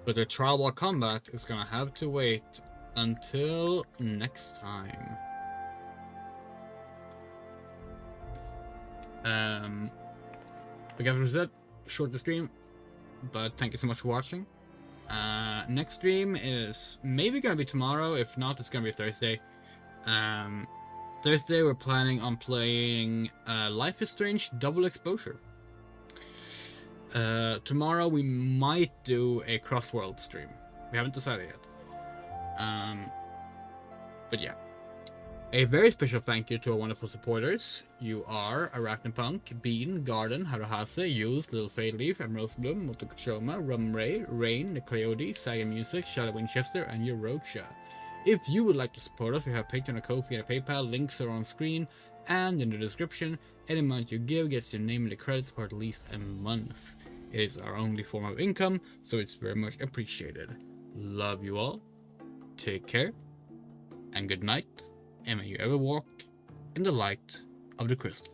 S1: But the trial by combat is gonna have to wait until next time. Like as we said, short the stream, but thank you so much for watching. Next stream is maybe gonna be tomorrow. If not, it's gonna be Thursday. Thursday we're planning on playing Life is Strange Double Exposure. Tomorrow we might do a crossworld stream. We haven't decided yet. But yeah. A very special thank you to our wonderful supporters. You are Arachnopunk, Bean, Garden, Haruhase, Yules, Little Fade Leaf, Emerald Bloom, Motokuchoma, Rumray, Rain, Nicleody, Saga Music, Shadow Winchester, and Eurocha. If you would like to support us, we have Patreon, a Ko-fi, and a PayPal. Links are on screen and in the description. Any amount you give gets your name in the credits for at least a month. It is our only form of income, so it's very much appreciated. Love you all. Take care. And good night. And may you ever walk in the light of the crystal.